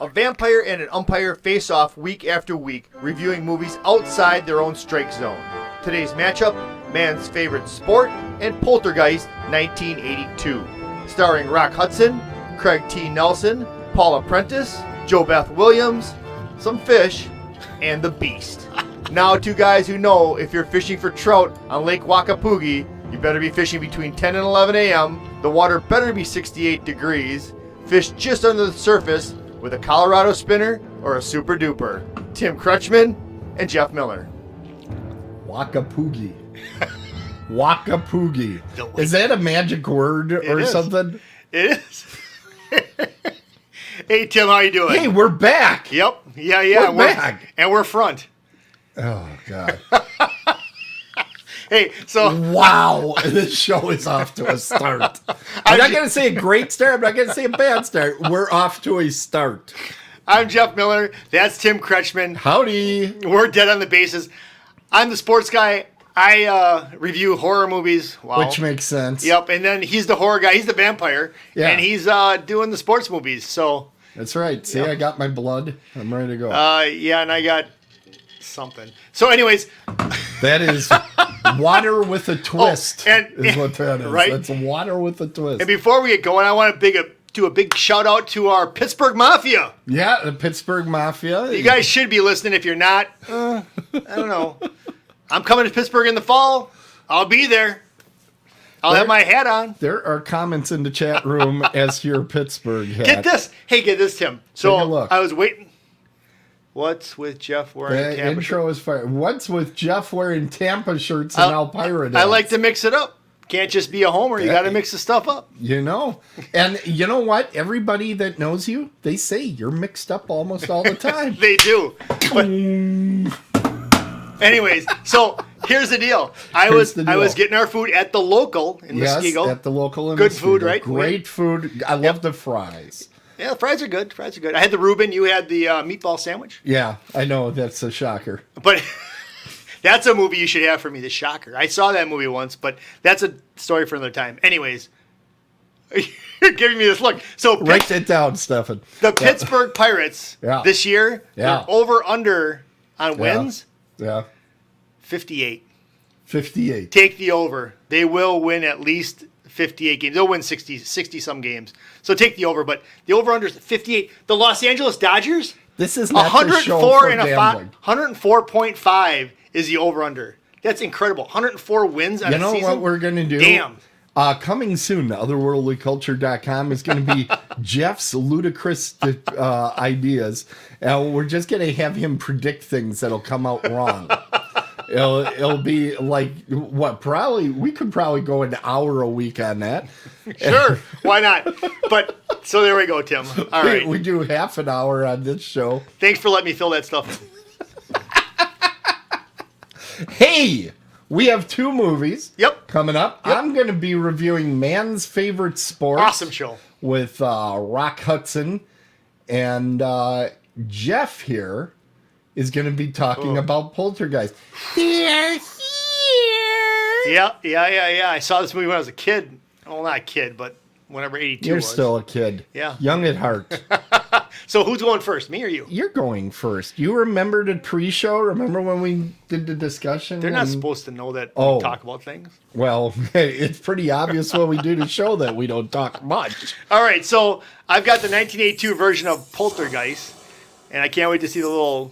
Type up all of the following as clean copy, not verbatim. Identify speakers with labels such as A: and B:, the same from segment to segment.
A: A vampire and an umpire face off week after week, reviewing movies outside their own strike zone. Today's matchup, man's favorite sport, and Poltergeist 1982. Starring Rock Hudson, Craig T. Nelson, Paula Prentice, Joe Beth Williams, some fish, and the Beast. Now, two guys who know if you're fishing for trout on Lake Wakapoogie, you better be fishing between 10 and 11 a.m. The water better be 68 degrees. Fish just under the surface with a Colorado spinner or a super duper. Tim Crutchman and Jeff Miller.
B: Wakapoogie. Wakapoogie. Is that a magic word or something?
A: It is. Hey, Tim, how you doing?
B: Hey, we're back.
A: Yep. Yeah.
B: We're back.
A: And we're front.
B: Oh, God.
A: Hey, so...
B: Wow, this show is off to a start. I'm not going to say a great start. I'm not going to say a bad start. We're off to a start.
A: I'm Jeff Miller. That's Tim Crutchman.
B: Howdy.
A: We're dead on the bases. I'm the sports guy. I review horror movies. Wow.
B: Which makes sense.
A: Yep, and then he's the horror guy. He's the vampire.
B: Yeah.
A: And he's doing the sports movies. So
B: that's right. See, I got my blood. I'm ready to go.
A: Yeah, and I got something. So anyways.
B: That is water with a twist. Is what that is.
A: Right?
B: That's water with a twist.
A: And before we get going, I want to do a big shout out to our Pittsburgh Mafia.
B: Yeah, the Pittsburgh Mafia.
A: You guys should be listening. If you're not, I don't know. I'm coming to Pittsburgh in the fall. I'll be there. I'll have my hat on.
B: There are comments in the chat room as to your Pittsburgh hat.
A: Get this. Hey, get this, Tim. So
B: Take a look.
A: I was waiting. What's with Jeff wearing
B: the
A: Tampa
B: intro
A: shirts?
B: is fire. What's with Jeff wearing Tampa shirts and Alpira hats?
A: I like to mix it up. Can't just be a homer. You got to mix the stuff up.
B: You know. And you know what? Everybody that knows you, they say you're mixed up almost all the time.
A: They do. But anyways, so here's the deal. I was getting our food at the local in Muskego.
B: At the local in
A: Good
B: Muskego.
A: food, right?
B: Great food. I love the fries.
A: Yeah, the fries are good. I had the Reuben. You had the meatball sandwich.
B: Yeah, I know. That's a shocker.
A: But that's a movie you should have for me, The Shocker. I saw that movie once, but that's a story for another time. Anyways, you're giving me this look. So
B: write that down, Stefan.
A: The Pittsburgh Pirates this year, they're over-under on wins.
B: Yeah.
A: 58.
B: 58.
A: Take the over. They will win at least 58 games. They'll win 60-some games. So take the over, but the over-under is 58. The Los Angeles Dodgers,
B: this is not the show for gambling.
A: 104.5 is the over-under. That's incredible. 104 wins on a season.
B: You know what we're going to do?
A: Damn.
B: Coming soon, otherworldlyculture.com is going to be Jeff's ludicrous ideas. We're just going to have him predict things that'll come out wrong. It'll be like, we could probably go an hour a week on that.
A: Sure, why not? But, so there we go, Tim. All right.
B: We do half an hour on this show.
A: Thanks for letting me fill that stuff in.
B: Hey, we have two movies coming up.
A: Yep.
B: I'm going to be reviewing Man's Favorite Sport.
A: Awesome show.
B: With Rock Hudson. And Jeff here is going to be talking about Poltergeist. They're here.
A: Yeah. I saw this movie when I was a kid. Well, not a kid, but whenever 82
B: You're
A: was.
B: still a kid.
A: Yeah.
B: Young at heart.
A: So who's going first, me or you?
B: You're going first. You remember the pre-show? Remember when we did the discussion?
A: They're not supposed to know that we talk about things.
B: Well, it's pretty obvious when we do the show that we don't talk much.
A: All right, so I've got the 1982 version of Poltergeist, and I can't wait to see the little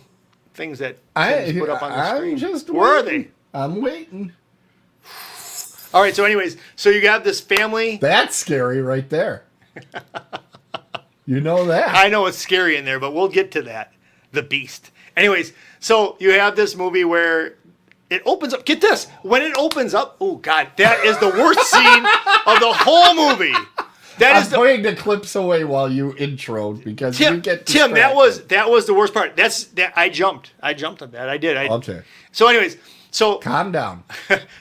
A: things that Tim's put up on the screen. Where are they?
B: I'm waiting.
A: All right, so anyways, so you got this family.
B: That's scary right there. You know that.
A: I know it's scary in there, but we'll get to that. The Beast. Anyways, so you have this movie where it opens up. Get this. When it opens up, oh, God, that is the worst scene of the whole movie.
B: I'm putting the clips away while you intro because you get
A: distracted. Tim, that was the worst part. I jumped on that. I did.
B: Okay.
A: So anyways,
B: calm down.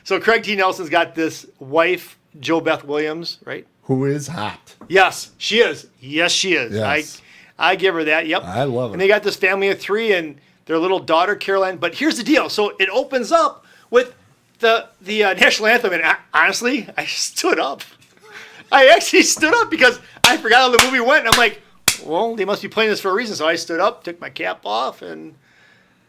A: So Craig T. Nelson's got this wife, Joe Beth Williams, right?
B: Who is hot.
A: Yes, she is. Yes, she is.
B: Yes.
A: I give her that. Yep.
B: I love it.
A: And they got this family of three and their little daughter, Caroline. But here's the deal. So it opens up with the national anthem. And honestly, I stood up. I actually stood up because I forgot how the movie went. And I'm like, well, they must be playing this for a reason. So I stood up, took my cap off, and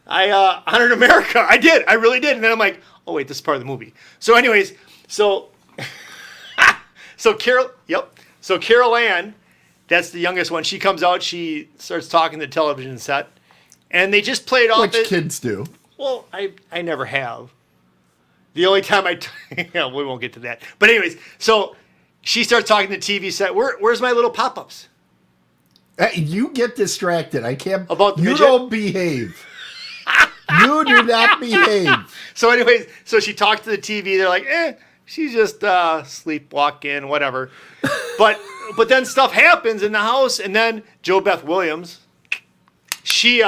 A: I honored America. I did. I really did. And then I'm like, oh, wait, this is part of the movie. So anyways, so Carol Ann, that's the youngest one. She comes out. She starts talking to the television set. And they just played off.
B: Which kids do.
A: Well, I never have. The only time yeah, we won't get to that. But anyways, so she starts talking to the TV set. Where's my little pop-ups?
B: You get distracted. I can't.
A: About the
B: you
A: midget?
B: don't behave. You do not behave.
A: So anyways, so she talked to the TV. They're like, she's just sleepwalking, whatever. But then stuff happens in the house, and then Jo Beth Williams, she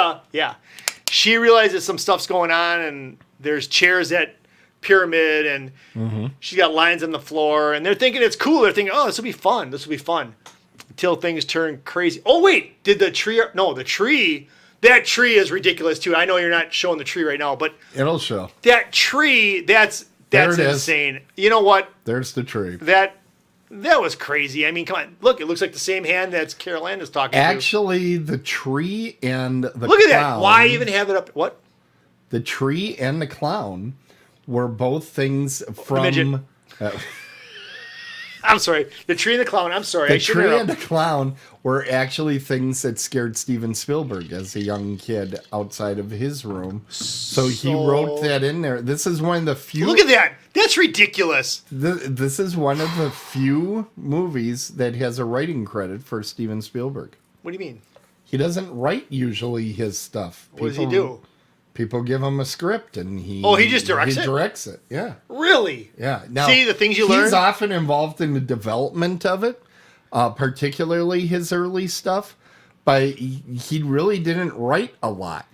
A: realizes some stuff's going on, and there's chairs at Pyramid, and she's got lines on the floor, and they're thinking it's cool. They're thinking, oh, this will be fun. This will be fun. Until things turn crazy. Oh, wait, did the tree... No, the tree... That tree is ridiculous, too. I know you're not showing the tree right now, but...
B: It'll show.
A: That tree, that's insane. You know what?
B: There's the tree.
A: That was crazy. I mean, come on. Look, it looks like the same hand that's Carol Ann is talking to.
B: Actually, the tree and the
A: Look at
B: clown...
A: that. Why even have it up? What?
B: The tree and the clown were both things from...
A: I'm sorry. The tree and the clown. I'm sorry.
B: The tree and the clown were actually things that scared Steven Spielberg as a young kid outside of his room. So he wrote that in there. This is one of the few...
A: Look at that. That's ridiculous.
B: This is one of the few movies that has a writing credit for Steven Spielberg.
A: What do you mean?
B: He doesn't write usually his stuff.
A: What does he do?
B: People give him a script and he
A: just directs it?
B: He directs it, yeah.
A: Really?
B: Yeah. Now,
A: see the things you learn?
B: He's often involved in the development of it, particularly his early stuff, but he really didn't write a lot.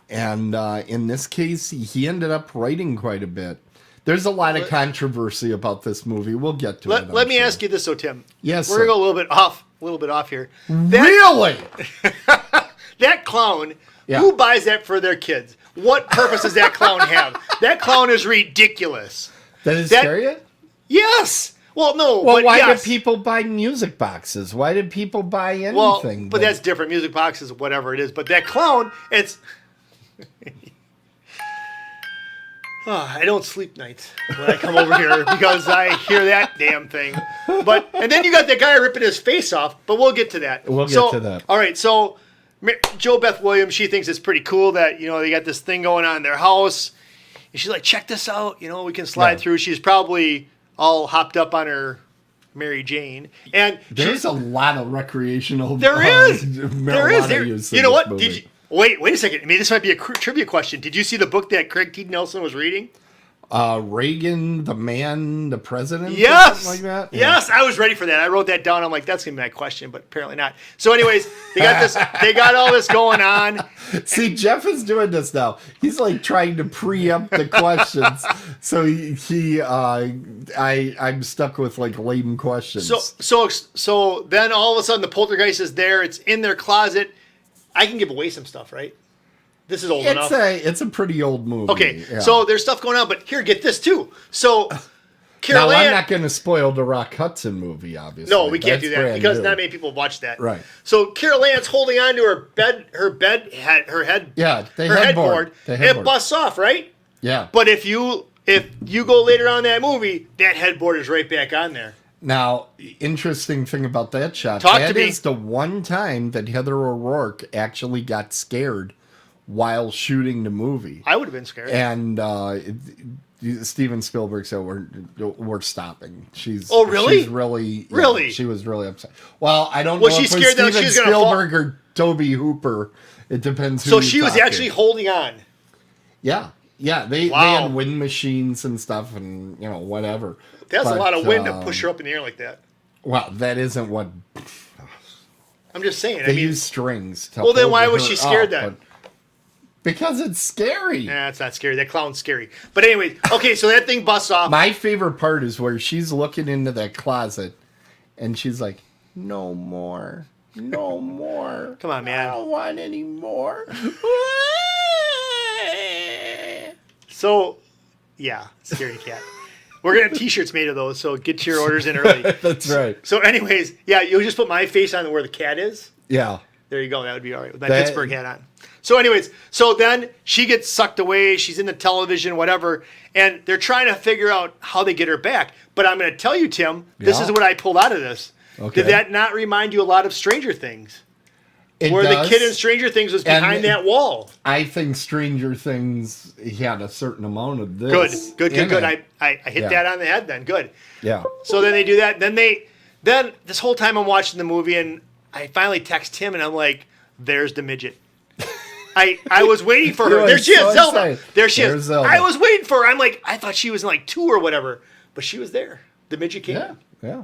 B: And in this case, he ended up writing quite a bit. There's a lot of controversy about this movie. We'll get to it.
A: Let me ask you this, though, Tim.
B: Yes,
A: we're gonna go a little bit off here.
B: Really?
A: That clown.
B: Yeah.
A: Who buys that for their kids? What purpose does that clown have? That clown is ridiculous.
B: Does it scare you?
A: Yes. Well, no.
B: Well,
A: but
B: why
A: yes.
B: did people buy music boxes? Why did people buy anything?
A: Well, but that's different. Music boxes, whatever it is. But that clown, it's... I don't sleep nights when I come over here because I hear that damn thing. And then you got that guy ripping his face off, but we'll get to that.
B: We'll get to that.
A: All right, so Jo Beth Williams, she thinks it's pretty cool that, they got this thing going on in their house. And she's like, check this out. We can slide through. She's probably all hopped up on her Mary Jane. And
B: there's a lot of recreational
A: there is.
B: use
A: you know what?
B: Movie.
A: Wait a second. I mean, this might be a trivia question. Did you see the book that Craig T. Nelson was reading?
B: Reagan, the man, the president?
A: Yes!
B: Or something like that?
A: Yes, I was ready for that. I wrote that down. I'm like, that's going to be my question, but apparently not. So anyways, they got all this going on.
B: See, Jeff is doing this now. He's like trying to preempt the questions. So I'm stuck with like lame questions.
A: So then all of a sudden the poltergeist is there. It's in their closet. I can give away some stuff, right? This is old enough.
B: It's a pretty old movie.
A: Okay,
B: yeah.
A: So there's stuff going on, but here, get this too. So, Carol Ann...
B: I'm not going to spoil the Rock Hudson movie, obviously.
A: No, we can't do that because not many people watch that.
B: Right.
A: So Carol Ann's holding on to her headboard. It busts off, right?
B: Yeah.
A: But if you go later on in that movie, that headboard is right back on there.
B: Now, interesting thing about that shot.
A: That
B: is the one time that Heather O'Rourke actually got scared while shooting the movie.
A: I would have been scared.
B: And Steven Spielberg said, we're stopping.
A: Really?
B: She's really?
A: Really?
B: She was really upset. Well, I don't know if
A: she scared that she was going to fall?
B: Spielberg or Toby Hooper. It depends who
A: So she was actually holding on.
B: Yeah. Yeah, they had wind machines and stuff and, whatever.
A: That's a lot of wind to push her up in the air like that.
B: Well, that isn't what...
A: I'm just saying.
B: They use strings to
A: Well, then why was she scared then?
B: Because it's scary.
A: Nah, it's not scary. That clown's scary. But anyway, okay, so that thing busts off.
B: My favorite part is where she's looking into that closet and she's like, no more. No more.
A: Come on, man.
B: I don't want any more.
A: So, yeah, scaredy cat. We're going to have t-shirts made of those, so get your orders in early.
B: That's right.
A: So anyways, yeah, you'll just put my face on where the cat is.
B: Yeah.
A: There you go. That would be all right with my Pittsburgh hat on. So anyways, so then she gets sucked away. She's in the television, whatever, and they're trying to figure out how they get her back. But I'm going to tell you, Tim, this is what I pulled out of this.
B: Okay.
A: Did that not remind you a lot of Stranger Things?
B: It
A: Where
B: does.
A: the kid in Stranger Things was behind that wall.
B: I think Stranger Things had a certain amount of this.
A: Good. I hit that on the head then. Good.
B: Yeah.
A: So then they do that. Then this whole time I'm watching the movie, and I finally text him, and I'm like, there's the midget. I was waiting for her. There she is, Zelda. There she is.
B: Zelda.
A: I was waiting for her. I'm like, I thought she was in like 2 or whatever, but she was there. The midget came.
B: Yeah.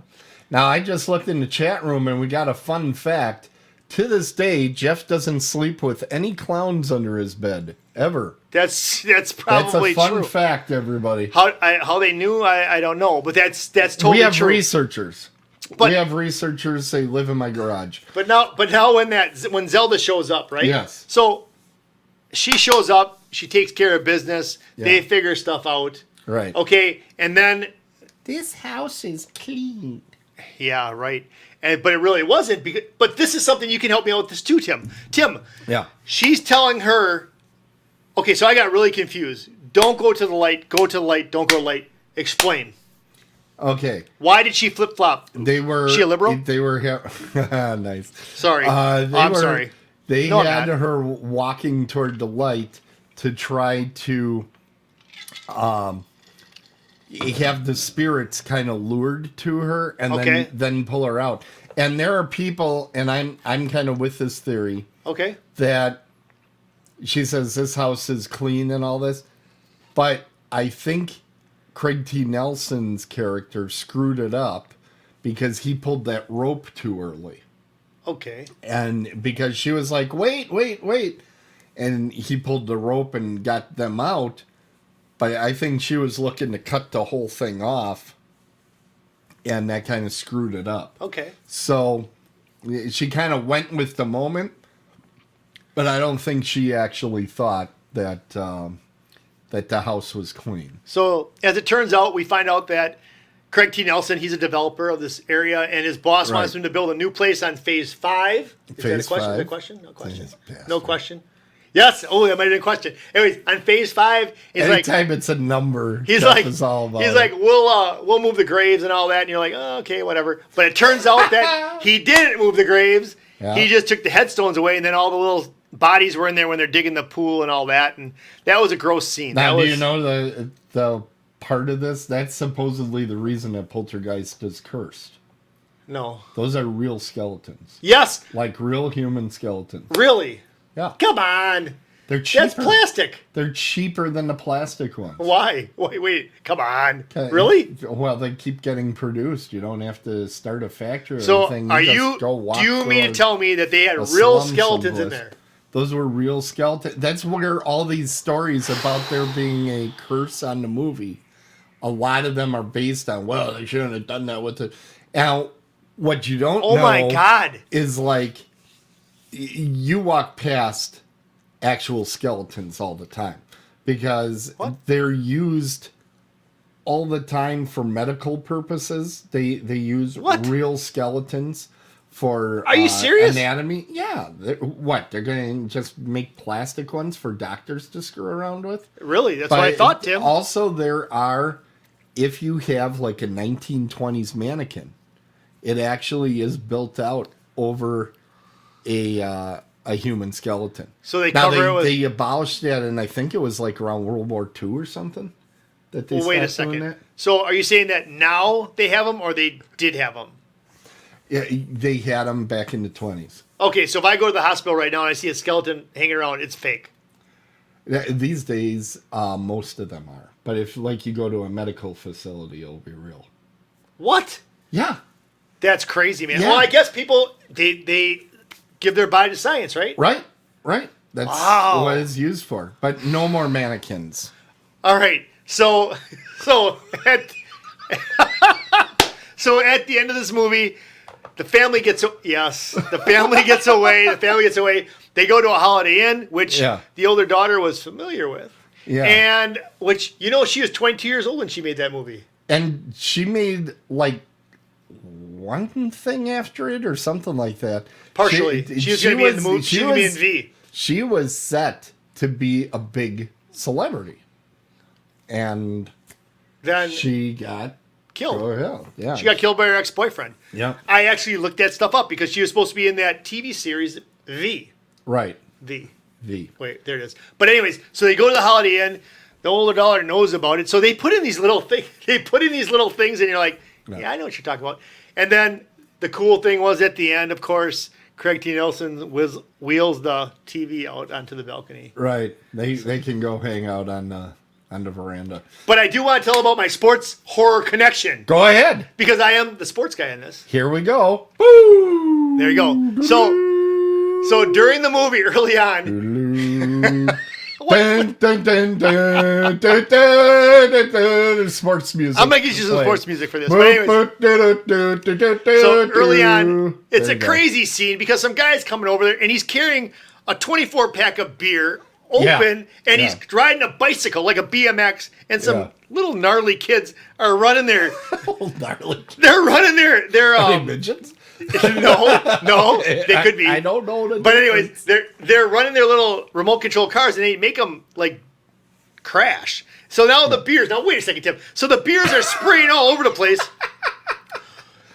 B: Now, I just looked in the chat room, and we got a fun fact. To this day, Jeff doesn't sleep with any clowns under his bed, ever.
A: That's probably
B: That's a fun
A: true.
B: fact, everybody.
A: How they knew, I don't know, but that's totally
B: we have
A: true.
B: Researchers.
A: But,
B: we have researchers. They live in my garage.
A: But now when Zelda shows up, right?
B: Yes.
A: So she shows up. She takes care of business.
B: Yeah.
A: They figure stuff out.
B: Right.
A: Okay, and then
B: This house is clean.
A: yeah, right. But it really wasn't. But this is something you can help me out with this too, Tim. Tim.
B: Yeah.
A: She's telling her. Okay, so I got really confused. Don't go to the light. Go to the light. Don't go to the light. Explain.
B: Okay.
A: Why did she flip flop?
B: They were.
A: She a liberal?
B: They were. Nice.
A: Sorry. I'm sorry.
B: They
A: No, I'm
B: had
A: not.
B: her walking toward the light to try to have the spirits kind of lured to her and
A: Okay.
B: then pull her out. And there are people, and I'm kind of with this theory,
A: Okay.
B: that she says this house is clean and all this, but I think Craig T. Nelson's character screwed it up because he pulled that rope too early.
A: Okay.
B: And because she was like, wait. And he pulled the rope and got them out. But I think she was looking to cut the whole thing off. And that kind of screwed it up.
A: Okay.
B: So she kind of went with the moment. But I don't think she actually thought that that the house was clean.
A: So as it turns out, we find out that Craig T. Nelson, he's a developer of this area, and his boss wants him to build a new place on Phase 5. Is that a question? Is that a question? No question. No question. Yes. Oh, that might have been a question. Anyways, on Phase 5, he's
B: Anytime it's a number,
A: he's
B: Jeff
A: like,
B: is all about
A: he's
B: it.
A: like, we'll move the graves and all that, and you're like, oh, okay, whatever. But it turns out that he didn't move the graves.
B: Yeah.
A: He just took the headstones away, and then all the little bodies were in there when they're digging the pool and all that, and that was a gross scene.
B: Now,
A: that
B: do
A: was,
B: you know the part of this? That's supposedly the reason that Poltergeist is cursed.
A: No.
B: Those are real skeletons.
A: Yes.
B: Like real human skeletons.
A: Really?
B: Yeah.
A: Come on.
B: They're cheaper.
A: That's plastic.
B: They're cheaper than the plastic ones.
A: Why? Wait. Come on. Really?
B: Well, they keep getting produced. You don't have to start a factory or
A: So
B: anything.
A: do
B: Just
A: you mean to tell me that they had
B: a
A: real
B: slum
A: skeletons in
B: someplace.
A: there?
B: Those were real skeletons. That's where all these stories about there being a curse on the movie, a lot of them are based on, well, they shouldn't have done that with the... Now, what you don't know...
A: Oh my God.
B: ...is like, you walk past actual skeletons all the time because they're used all the time for medical purposes. They use real skeletons for
A: Are you serious?
B: anatomy. Yeah. They're going to just make plastic ones for doctors to screw around with?
A: Really? That's what I thought, Tim.
B: Also, there are, if you have like a 1920s mannequin, it actually is built out over a human skeleton.
A: So they cover it with...
B: They abolished that, and I think it was like around World War II or something that they
A: wait a
B: stopped doing
A: second.
B: that.
A: So are you saying that now they have them, or they did have them?
B: Yeah, they had them back in the 20s.
A: Okay, so if I go to the hospital right now and I see a skeleton hanging around, it's fake.
B: These days, most of them are. But if like you go to a medical facility, it'll be real.
A: What?
B: Yeah.
A: That's crazy, man.
B: Yeah.
A: Well, I guess people, they give their body to science, right?
B: Right. That's
A: Wow.
B: what it's used for. But no more mannequins.
A: All right. So at the end of this movie, the family gets away. They go to a Holiday Inn, which the older daughter was familiar with.
B: Yeah.
A: And which, she was 22 years old when she made that movie.
B: And she made like one thing after it or something like that.
A: Partially. She was going to be in the movie. She was going to be in V.
B: She was set to be a big celebrity. And
A: then
B: she got
A: killed.
B: Oh, yeah.
A: She got killed by her ex-boyfriend.
B: Yeah.
A: I actually looked that stuff up because she was supposed to be in that TV series, V.
B: Right.
A: V.
B: Wait,
A: there it is. But anyways, so they go to the Holiday Inn. The older daughter knows about it. So they put in these little things. They put in these little things, and you're like, yeah, I know what you're talking about. And then the cool thing was at the end, of course, Craig T. Nelson wheels the TV out onto the balcony.
B: Right. They can go hang out on the veranda.
A: But I do want to tell about my sports horror connection.
B: Go ahead.
A: Because I am the sports guy in this.
B: Here we go. Woo!
A: There you go. So during the movie, early on...
B: Dun, dun, dun, dun, dun, dun, dun, sports music.
A: I'm going to get you some sports music for this. But anyways, so early on, it's a crazy scene because some guy's coming over there and he's carrying a 24-pack of beer open and he's riding a bicycle like a BMX and some little gnarly kids are running their... They're running their
B: Are they midgets?
A: No, they could be.
B: I don't know.
A: But anyways, they're running their little remote control cars and they make them like crash. So now the beers. Now wait a second, Tim. So the beers are spraying all over the place.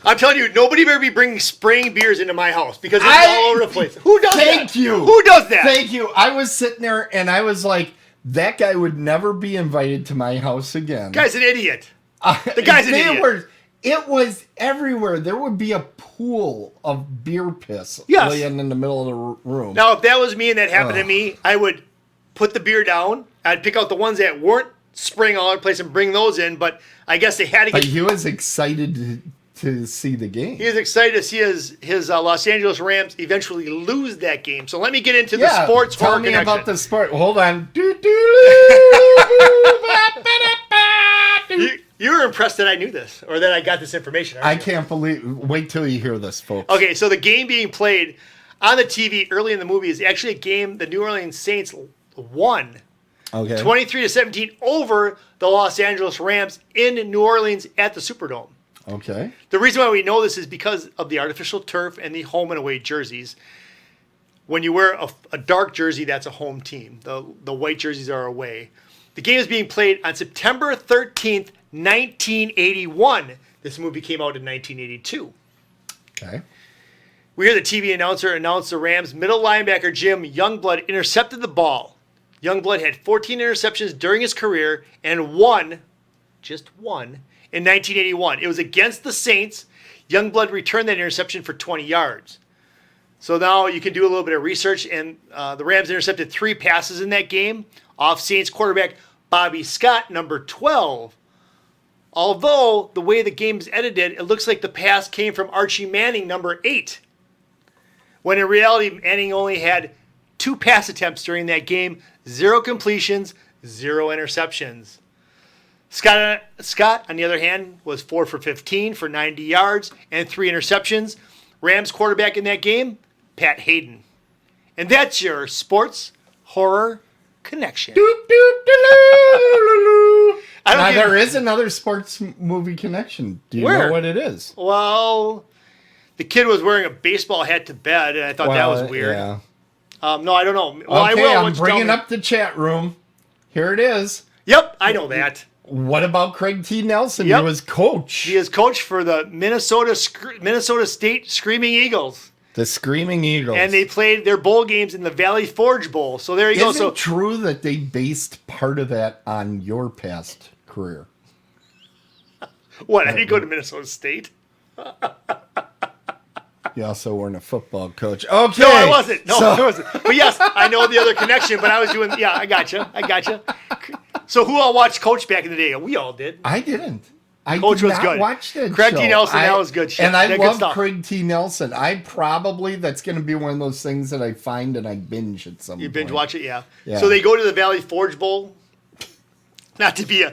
A: I'm telling you, nobody better be bringing spraying beers into my house because it's all over the place. Who does that?
B: Thank you.
A: Who does that?
B: Thank you. I was sitting there and I was like, that guy would never be invited to my house again.
A: Guy's an idiot. The guy's an idiot.
B: It was everywhere. There would be a pool of beer piss laying in the middle of the room.
A: Now, if that was me and that happened to me, I would put the beer down. I'd pick out the ones that weren't spraying all over the place and bring those in. But I guess they had to get...
B: But he was excited to see the game.
A: He was excited to see his Los Angeles Rams eventually lose that game. So let me get into the sports horror connection.
B: Tell me about the sport. Hold on.
A: You were impressed that I knew this, or that I got this information.
B: I can't believe... Wait till you hear this, folks.
A: Okay, so the game being played on the TV early in the movie is actually a game the New Orleans Saints won.
B: Okay.
A: 23-17 over the Los Angeles Rams in New Orleans at the Superdome.
B: Okay.
A: The reason why we know this is because of the artificial turf and the home and away jerseys. When you wear a dark jersey, that's a home team. The white jerseys are away. The game is being played on September 13th, 1981. This movie came out in 1982.
B: Okay.
A: We hear the TV announcer announce the Rams' middle linebacker Jim Youngblood intercepted the ball. Youngblood had 14 interceptions during his career and just one, in 1981. It was against the Saints. Youngblood returned that interception for 20 yards. So now you can do a little bit of research, and the Rams intercepted 3 passes in that game off Saints quarterback Bobby Scott, number 12. Although, the way the game's edited, it looks like the pass came from Archie Manning, number 8. When in reality, Manning only had 2 pass attempts during that game, 0 completions, 0 interceptions. Scott, on the other hand, was 4 for 15 for 90 yards and 3 interceptions. Rams quarterback in that game, Pat Hayden. And that's your sports horror connection.
B: Now, there is another sports movie connection. Do you know what it is?
A: Well, the kid was wearing a baseball hat to bed, and I thought that was weird.
B: Yeah.
A: No, I don't know. Well,
B: okay,
A: I will.
B: I'm bringing up the chat room. Here it is.
A: Yep, I know that.
B: What about Craig T. Nelson?
A: Yep.
B: He was coach.
A: He is coach for the Minnesota State Screaming Eagles.
B: The Screaming Eagles.
A: And they played their bowl games in the Valley Forge Bowl. So there you go.
B: Is it true that they based part of that on your past career?
A: What? I didn't go to Minnesota State.
B: You also weren't a football coach. Okay.
A: No, I wasn't. I wasn't. But yes, I know the other connection, but I was doing, I gotcha. So who all watched Coach back in the day? We all did.
B: I didn't.
A: Coach was good.
B: Watch that
A: Craig
B: show.
A: T. Nelson, that was good shit.
B: And I love Craig T. Nelson. That's going to be one of those things that I find and I binge at some point.
A: You binge watch it, yeah. So they go to the Valley Forge Bowl. Not to be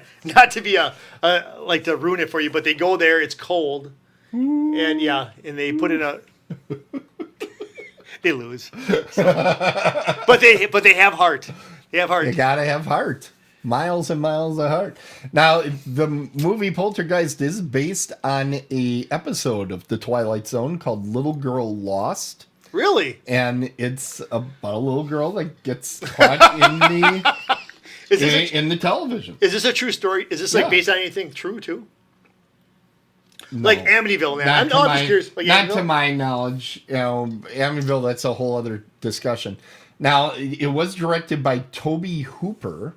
A: like to ruin it for you, but they go there. It's cold, and they put in a. They lose, but they have heart. They have heart.
B: You gotta have heart. Miles and miles of heart. Now, the movie Poltergeist is based on a episode of The Twilight Zone called Little Girl Lost.
A: Really?
B: And it's about a little girl that gets caught in the television.
A: Is this a true story? Is this like based on anything true too?
B: No.
A: Like Amityville, man. I'm just curious. Like
B: not to my knowledge. Amityville, that's a whole other discussion. Now, it was directed by Tobe Hooper,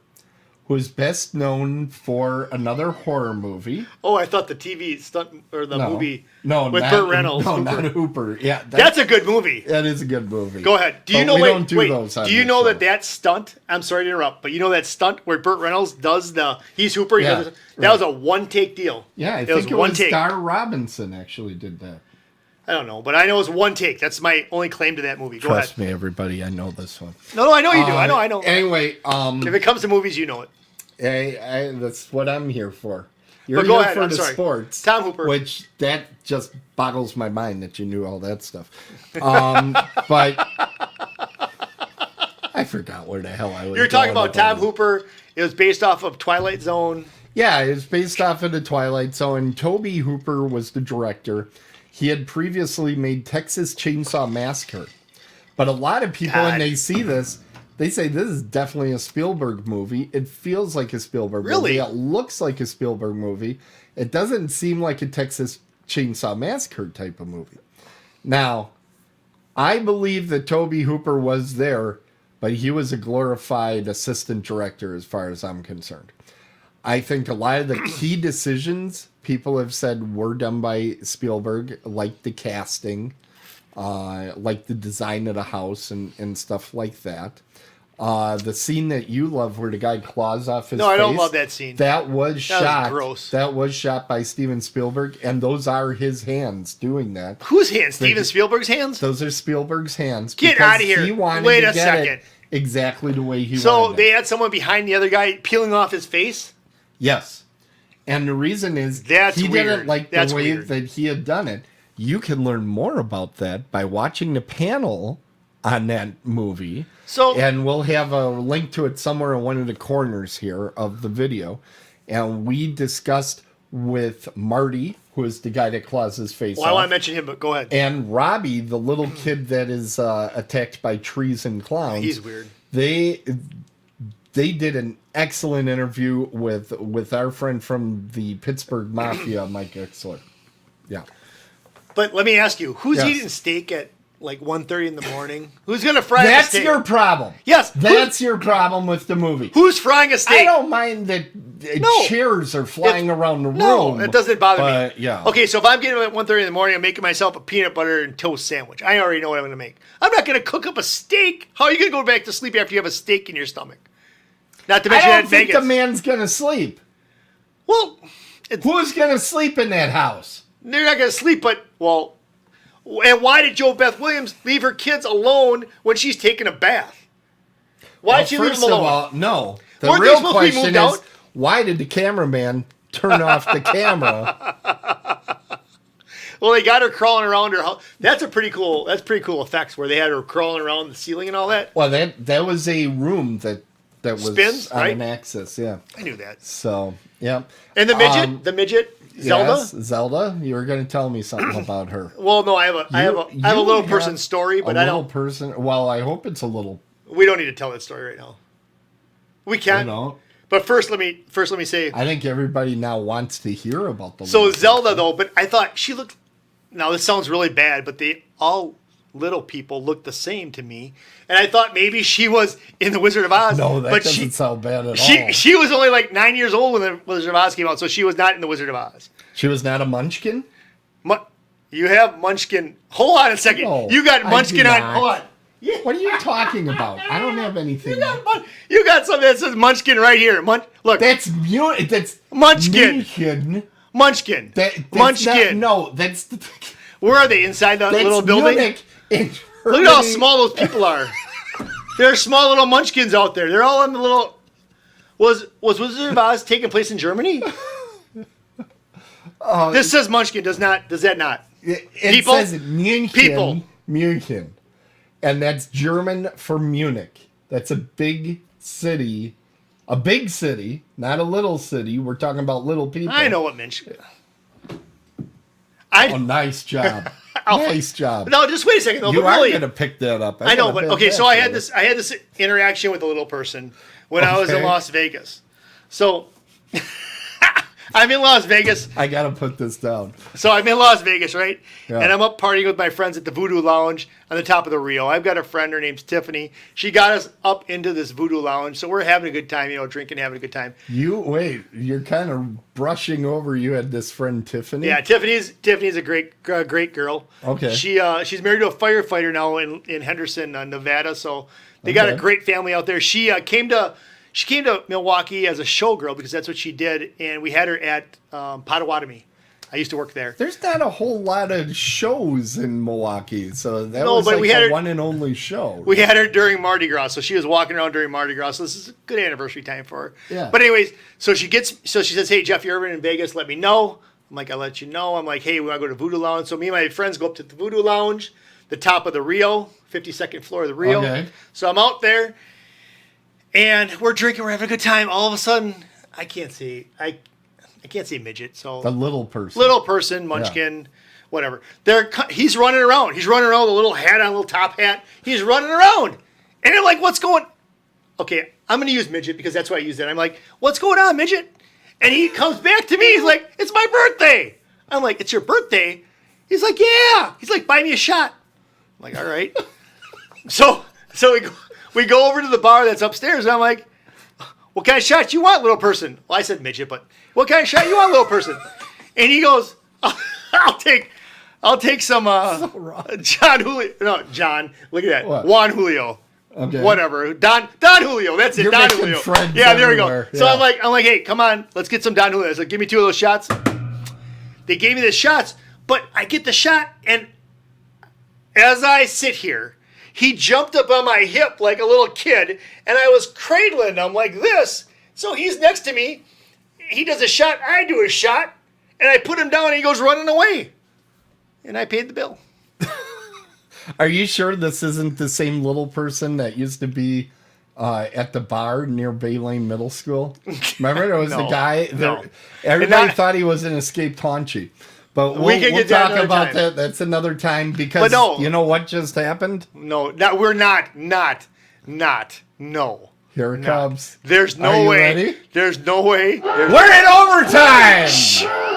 B: who is best known for another horror movie.
A: Oh, I thought the TV stunt or the movie with Burt Reynolds.
B: No, not Hooper. Yeah,
A: that's a good movie.
B: That is a good movie.
A: Go ahead. Do you know?
B: Wait,
A: do you know that stunt? I'm sorry to interrupt, but you know that stunt where Burt Reynolds does he's Hooper. That was a one-take deal.
B: Yeah, I think it was Star Robinson actually did that.
A: I don't know, but I know it's one take. That's my only claim to that movie. Go ahead.
B: Trust me, everybody. I know this one.
A: No, I know you do. I know.
B: Anyway,
A: if it comes to movies, you know it.
B: That's what I'm here for. You're
A: go
B: here
A: ahead.
B: for
A: I'm
B: the
A: sorry.
B: sports.
A: Tom Hooper.
B: Which, that just boggles my mind that you knew all that stuff. But I forgot where the hell I was.
A: You're talking about Tom Hooper. It was based off of Twilight Zone.
B: Yeah, it's based off of the Twilight Zone. Tobe Hooper was the director. He had previously made Texas Chainsaw Massacre. But a lot of people, when they see this, they say this is definitely a Spielberg movie. It feels like a Spielberg movie. It looks like a Spielberg movie. It doesn't seem like a Texas Chainsaw Massacre type of movie. Now, I believe that Tobe Hooper was there, but he was a glorified assistant director as far as I'm concerned. I think a lot of the key decisions people have said were done by Spielberg, like the casting, like the design of the house and stuff like that. The scene that you love where the guy claws off his face.
A: No, I don't love that scene.
B: That was shot.
A: Was gross.
B: That was shot by Steven Spielberg, and those are his hands doing that.
A: Whose hands? Steven Spielberg's hands?
B: Those are Spielberg's hands.
A: Get out of here.
B: He wanted
A: Wait
B: to
A: a
B: get
A: second.
B: it exactly the way he wanted
A: So
B: it.
A: they had someone behind the other guy peeling off his face?
B: Yes. And the reason is
A: That's
B: he
A: weird.
B: didn't like the
A: That's
B: way
A: weird.
B: that he had done it. You can learn more about that by watching the panel on that movie. And we'll have a link to it somewhere in one of the corners here of the video. And we discussed with Marty, who is the guy that claws his face off.
A: I want to mention him, but go ahead.
B: And Robbie, the little kid that is attacked by trees and clowns.
A: He's weird.
B: They did an excellent interview with our friend from the Pittsburgh Mafia, Mike Exler. Yeah.
A: But let me ask you, who's eating steak at like 1:30 in the morning? Who's going to fry a steak?
B: That's your problem.
A: Yes.
B: That's your problem with the movie.
A: Who's frying a steak?
B: I don't mind that chairs are flying around the room.
A: No, it doesn't bother me.
B: Yeah.
A: Okay, so if I'm getting up at 1:30 in the morning, I'm making myself a peanut butter and toast sandwich. I already know what I'm going to make. I'm not going to cook up a steak. How are you going to go back to sleep after you have a steak in your stomach? Not to mention
B: I don't think the man's going to sleep.
A: Well,
B: who's going to sleep in that house?
A: They're not going to sleep, but, well, and why did Jo Beth Williams leave her kids alone when she's taking a bath? Why did she leave them alone?
B: First of all, no. The
A: Weren't
B: real
A: they supposed to be
B: question
A: moved
B: is,
A: out?
B: why did the cameraman turn off the camera?
A: Well, they got her crawling around her house. That's pretty cool effects where they had her crawling around the ceiling and all that.
B: Well, that was a room that was
A: spins,
B: on
A: right?
B: an axis, yeah.
A: I knew that.
B: So, yeah.
A: And the midget, Zelda?
B: Yes, Zelda. You were going to tell me something about her.
A: Well, no, I have a little person story, but I don't.
B: Well, I hope it's a little.
A: We don't need to tell that story right now. We can. But first, let me say.
B: I think everybody now wants to hear about the.
A: So Zelda, though, but I thought she looked. Now this sounds really bad, but all little people look the same to me, and I thought maybe she was in the Wizard of Oz.
B: No, that doesn't sound bad at all.
A: She was only like 9 years old when the Wizard of Oz came out, so she was not in the Wizard of Oz.
B: She was not a Munchkin?
A: You have Munchkin. Hold on a second.
B: No,
A: you got Munchkin on. Hold on.
B: Yeah. What are you talking about? I don't have anything.
A: You got something that says Munchkin right here. Look.
B: That's
A: Munchkin. Munchkin. Munchkin.
B: That's the.
A: Where are they? Inside the little building? Look at how small those people are. There are small little munchkins out there. They're all in the little. Was Wizard of Oz taking place in Germany? This says Munchkin. Does that not?
B: It says München. People. München. And that's German for Munich. That's a big city A big city, not a little city. We're talking about little people.
A: I know what Minch.
B: Oh, nice job. Nice job.
A: No, just wait a second. Though,
B: you
A: but
B: are
A: really,
B: going to pick that up.
A: I know, but okay. So I had this interaction with a little person when I was in Las Vegas. So I'm in Las Vegas.
B: I got to put this down.
A: So I'm in Las Vegas, right?
B: Yeah.
A: And I'm up partying with my friends at the Voodoo Lounge on the top of the Rio. I've got a friend. Her name's Tiffany. She got us up into this Voodoo Lounge. So we're having a good time, drinking, having a good time.
B: You're kind of brushing over. You had this friend Tiffany.
A: Yeah, Tiffany's a great girl.
B: Okay.
A: She's married to a firefighter now in Henderson, Nevada. So they got a great family out there. She came to Milwaukee as a showgirl because that's what she did, and we had her at Potawatomi. I used to work there.
B: There's not a whole lot of shows in Milwaukee, so that was
A: but
B: like
A: we had
B: the
A: her,
B: one and only show.
A: We had her during Mardi Gras, so she was walking around during Mardi Gras. So this is a good anniversary time for her.
B: Yeah.
A: But anyways, so she says, "Hey Jeff, you're ever in Vegas? Let me know." I'm like, "I'll let you know." I'm like, "Hey, we want to go to Voodoo Lounge." So me and my friends go up to the Voodoo Lounge, the top of the Rio, 52nd floor of the Rio.
B: Okay.
A: So I'm out there, and we're drinking, we're having a good time. All of a sudden, I can't see midget. So
B: The little person.
A: munchkin, whatever. He's running around. He's running around with a little hat on, a little top hat. He's running around. And I'm like, what's going? Okay, I'm going to use midget because that's why I use it. I'm like, what's going on, midget? And he comes back to me. He's like, it's my birthday. I'm like, it's your birthday? He's like, yeah. He's like, buy me a shot. I'm like, all right. So we go over to the bar that's upstairs, and I'm like, what kind of shot you want, little person? Well, I said midget, but what kind of shot you want, little person? And he goes, I'll take some John Julio. No, John. Look at that.
B: What?
A: Juan Julio.
B: Okay.
A: Whatever. Don Julio. That's it.
B: You're
A: Don
B: making
A: Julio.
B: friends
A: Yeah, there we go.
B: everywhere.
A: So
B: Yeah.
A: I'm like, hey, come on, let's get some Don Julio. I was like, give me 2 of those shots. They gave me the shots, but I get the shot, and as I sit here, he jumped up on my hip like a little kid, and I was cradling him like this. So he's next to me. He does a shot. I do a shot. And I put him down, and he goes running away. And I paid the bill.
B: Are you sure this isn't the same little person that used to be at the bar near Bay Lane Middle School? Remember, there was the guy.
A: No.
B: Everybody thought he was an escaped Haunchy. But we'll
A: get that
B: talk
A: another
B: about
A: time.
B: that. That's another time because you know what just happened?
A: No, we're not. No.
B: Here it comes.
A: There's no
B: Are you
A: way.
B: ready?
A: There's no way.
B: We're in overtime!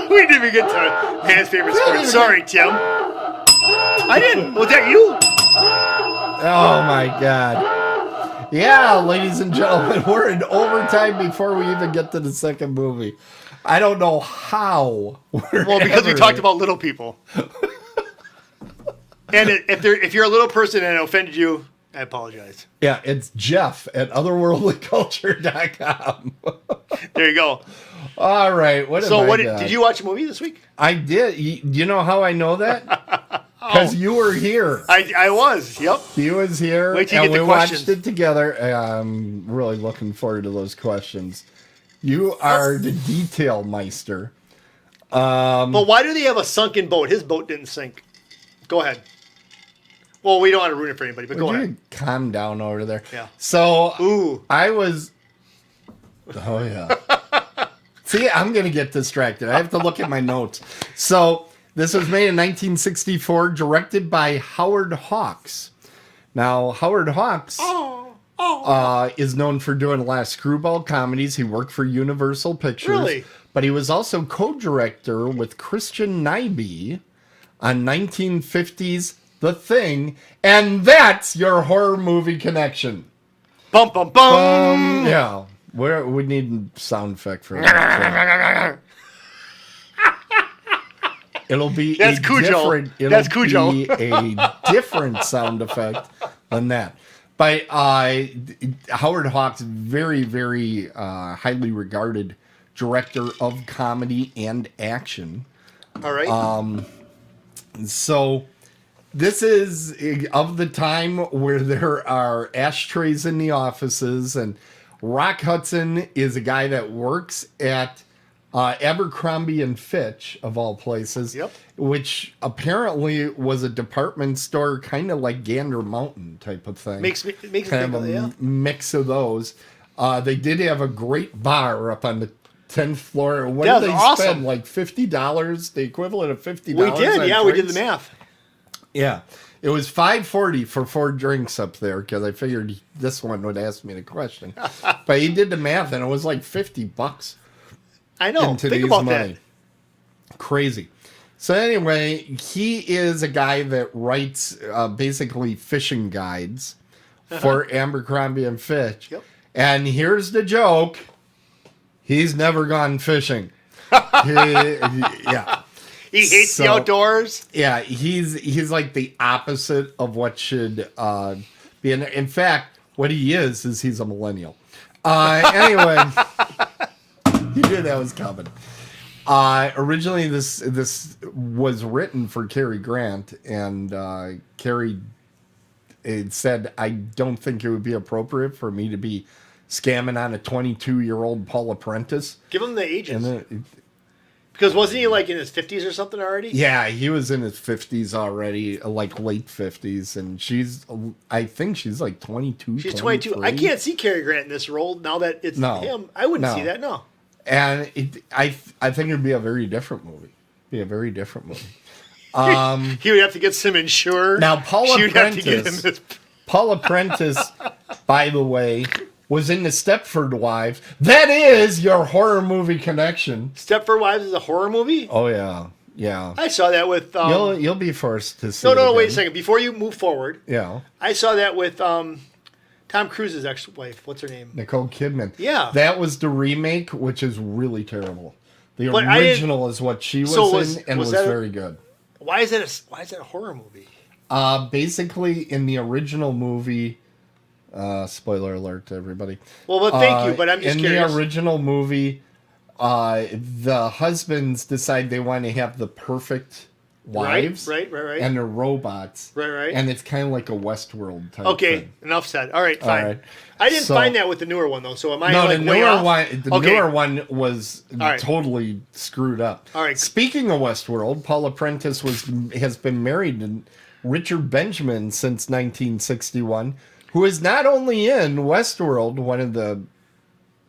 A: We didn't even get to man's favorite sport. Sorry, Tim. I didn't. Was that you?
B: Oh, my God. Yeah, ladies and gentlemen, we're in overtime before we even get to the second movie. I don't know how.
A: Well, because we talked about little people. And if you're a little person and it offended you, I apologize.
B: Yeah, it's Jeff at otherworldlyculture.com.
A: There you go.
B: All right.
A: Did you watch a movie this week?
B: I did. You know how I know that? Because you were here.
A: I was. Yep.
B: He was here.
A: Wait till you
B: and
A: get
B: we
A: the questions.
B: watched it together. I'm really looking forward to those questions. You are the detail meister.
A: But why do they have a sunken boat? His boat didn't sink. Go ahead. Well, we don't want to ruin it for anybody, but go ahead.
B: Calm down over there.
A: Yeah.
B: So I was. Oh yeah. See, I'm gonna get distracted. I have to look at my notes. So this was made in 1964, directed by Howard Hawks. Now Howard Hawks is known for doing a lot of screwball comedies. He worked for Universal Pictures.
A: Really?
B: But he was also co-director with Christian Nyby on 1950's The Thing, and that's your horror movie connection.
A: Bum, bum, bum.
B: Yeah. We need sound effect for that. It'll be
A: That's Cujo. That's Cujo.
B: Be a different sound effect than that. By Howard Hawks, very, very highly regarded director of comedy and action.
A: All right.
B: So this is of the time where there are ashtrays in the offices, and Rock Hudson is a guy that works at Abercrombie and Fitch, of all places, which apparently was a department store, kind of like Gander Mountain type of thing.
A: Makes me
B: kind of a mix of those. They did have a great bar up on the 10th floor. What
A: That
B: did
A: was
B: they
A: awesome.
B: spend? Like $50, the equivalent of $50.
A: We did,
B: on
A: yeah, we did
B: drinks?
A: the math.
B: Yeah. It was $5.40 for 4 drinks up there because I figured this one would ask me the question. But he did the math and it was like $50
A: I know.
B: in
A: Think
B: today's
A: about
B: money. Crazy. So anyway, he is a guy that writes basically fishing guides for Abercrombie and Fitch.
A: Yep.
B: And here's the joke. He's never gone fishing. Yeah.
A: He hates the outdoors.
B: Yeah, he's like the opposite of what should be. In fact, what he is he's a millennial. Anyway, you knew that was coming. Originally, this was written for Cary Grant, and Cary said, "I don't think it would be appropriate for me to be scamming on a 22-year-old Paula Prentice."
A: Give him the ages.
B: And then,
A: Because wasn't he like in his 50s or something already?
B: yeah, he was in his 50s already, like late 50s, and I think she's like 22.
A: She's 22. I can't see Cary Grant in this role now that it's him. I wouldn't see that, no.
B: And I think it'd be a very different movie. He would
A: have to get some insured.
B: Now, Paula
A: She would have to get him this.
B: Paula Prentice, by the way, was in the Stepford Wives. That is your horror movie connection.
A: Stepford Wives is a horror movie?
B: Oh yeah, yeah.
A: I saw that with...
B: You'll be forced to see.
A: No,
B: it
A: wait a
B: again.
A: second. Before you move forward,
B: Yeah,
A: I saw that with Tom Cruise's ex-wife. What's her name?
B: Nicole Kidman.
A: Yeah.
B: That was the remake, which is really terrible. The
A: But I didn't-
B: original is what she was
A: So
B: in, and was
A: that
B: very good.
A: Why is that a horror movie?
B: Basically, in the original movie, spoiler alert to everybody.
A: Well, but thank you, but I'm just
B: in
A: curious.
B: the original movie, the husbands decide they want to have the perfect wives,
A: Right.
B: and they're robots,
A: Right.
B: and it's kind of like a Westworld type.
A: Okay,
B: thing.
A: enough said. All right, fine.
B: right.
A: I didn't
B: So-
A: find that with the newer one though. So am I
B: No,
A: like
B: the
A: way
B: newer
A: off?
B: one. The
A: Okay.
B: newer one was
A: right.
B: totally screwed up.
A: All right.
B: Speaking of Westworld, Paula Prentice has been married to Richard Benjamin since 1961, who is not only in Westworld, one of the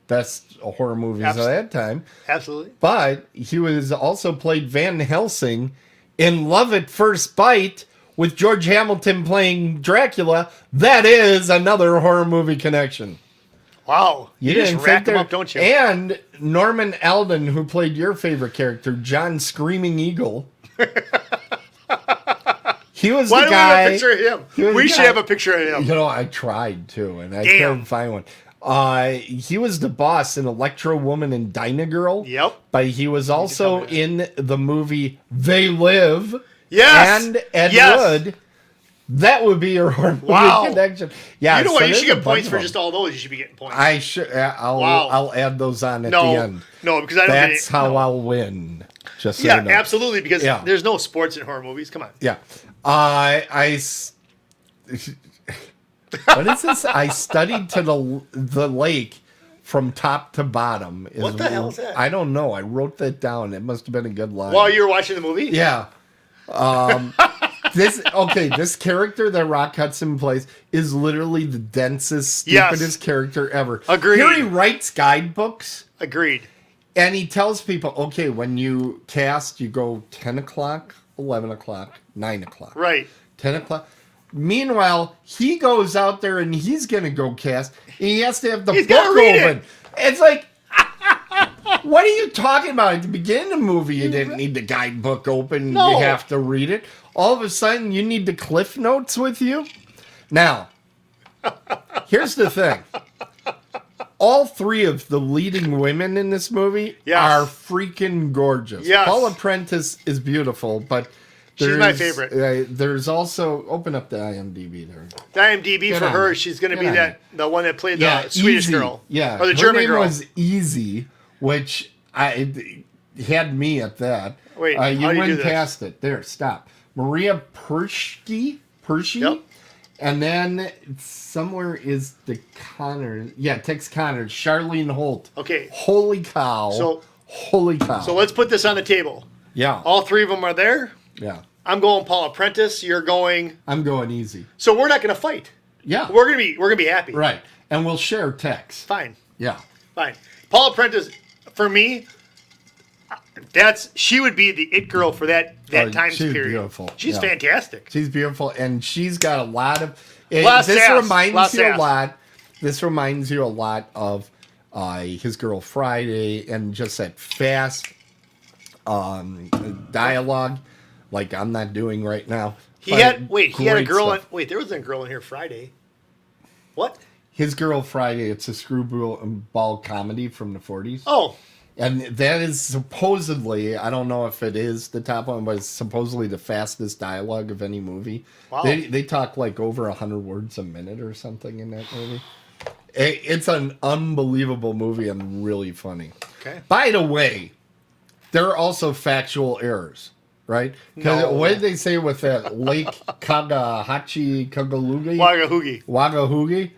B: best horror movies of that time,
A: Absolutely.
B: but he was also played Van Helsing in Love at First Bite with George Hamilton playing Dracula. That is another horror movie connection.
A: Wow. You just
B: didn't
A: rack
B: think
A: them
B: there-
A: up, don't you?
B: And Norman Alden, who played your favorite character, John Screaming Eagle. He was
A: Why
B: the
A: do
B: guy.
A: we have a picture of him?
B: he was
A: We
B: the
A: should
B: guy-
A: have a picture of him.
B: You know, I tried to, and I
A: Damn.
B: couldn't find one. He was the boss in Electro Woman and Dyna Girl.
A: Yep.
B: But he was also
A: tell me
B: in the movie They Live.
A: Yes.
B: And Ed
A: Yes.
B: Wood. That would be your horror movie
A: Wow.
B: connection. Yeah.
A: You know
B: so
A: what? You
B: there's
A: should
B: a
A: get
B: bunch
A: points
B: of
A: for
B: them.
A: just all those. You should be getting points.
B: I should. I'll.
A: Wow.
B: I'll add those on at
A: no,
B: the end.
A: no, because I don't.
B: That's
A: get it.
B: how
A: No.
B: I'll win. Just so
A: Yeah,
B: you know.
A: absolutely. Because
B: Yeah.
A: there's no sports in horror movies. Come on.
B: Yeah. What is this? I studied to the lake from top to bottom.
A: What the hell is that?
B: I don't know. I wrote that down. It must have been a good line.
A: While you were watching the movie.
B: Yeah. This character that Rock Hudson plays is literally the densest,
A: Yes.
B: stupidest character ever.
A: Agreed.
B: Here he writes guidebooks.
A: Agreed.
B: And he tells people, okay, when you cast, you go 10 o'clock, 11 o'clock, 9 o'clock.
A: Right.
B: 10 o'clock. Meanwhile, he goes out there and he's going to go cast. And he has to have the
A: He's
B: book
A: gotta read
B: open.
A: it.
B: It's like, what are you talking about? At the beginning of the movie, you didn't need the guidebook open.
A: No.
B: You have to read it. All of a sudden, you need the Cliff Notes with you. Now, here's the thing. All three of the leading women in this movie
A: Yes.
B: are freaking gorgeous.
A: Yes.
B: Paula Prentice is beautiful, but
A: She's my
B: there's-
A: favorite.
B: there's also open up the IMDb there.
A: The IMDb
B: Get
A: for
B: on
A: her,
B: it.
A: she's going to
B: Get
A: be
B: on
A: the one that played the Swedish
B: Easy.
A: girl.
B: Yeah,
A: Or the
B: her
A: German
B: name
A: girl.
B: was Easy, which it had me at that.
A: Wait,
B: you
A: how do you do
B: went
A: this?
B: past it. There, stop. Maria Pershke,
A: Yep.
B: and then somewhere is the Connor. Yeah, Tex Connors, Charlene Holt.
A: Okay.
B: Holy cow. Holy cow.
A: So let's put this on the table.
B: Yeah.
A: All three of them are there.
B: Yeah.
A: I'm going Paula Prentice. You're going.
B: I'm going Easy.
A: So we're not going to fight.
B: Yeah.
A: We're gonna be happy.
B: Right. And we'll share Tex.
A: Fine.
B: Yeah.
A: Fine. Paula Prentice, for me, she would be the it girl for that time
B: she's
A: period.
B: Beautiful.
A: She's fantastic.
B: She's beautiful, and she's got a lot of.
A: This
B: reminds you a lot. This reminds you a lot of His Girl Friday, and just that fast dialogue, like I'm not doing right now.
A: He had a girl. There wasn't a girl in here Friday. What?
B: His Girl Friday. It's a screwball comedy from the 40s.
A: Oh.
B: And that is supposedly, I don't know if it is the top one, but it's supposedly the fastest dialogue of any movie.
A: Wow.
B: They talk like over 100 words a minute or something in that movie. It's an unbelievable movie and really funny.
A: Okay.
B: By the way, there are also factual errors, right? Because
A: No.
B: what did they say with that Lake Kagahachi Kagalugi? Wagahoogie.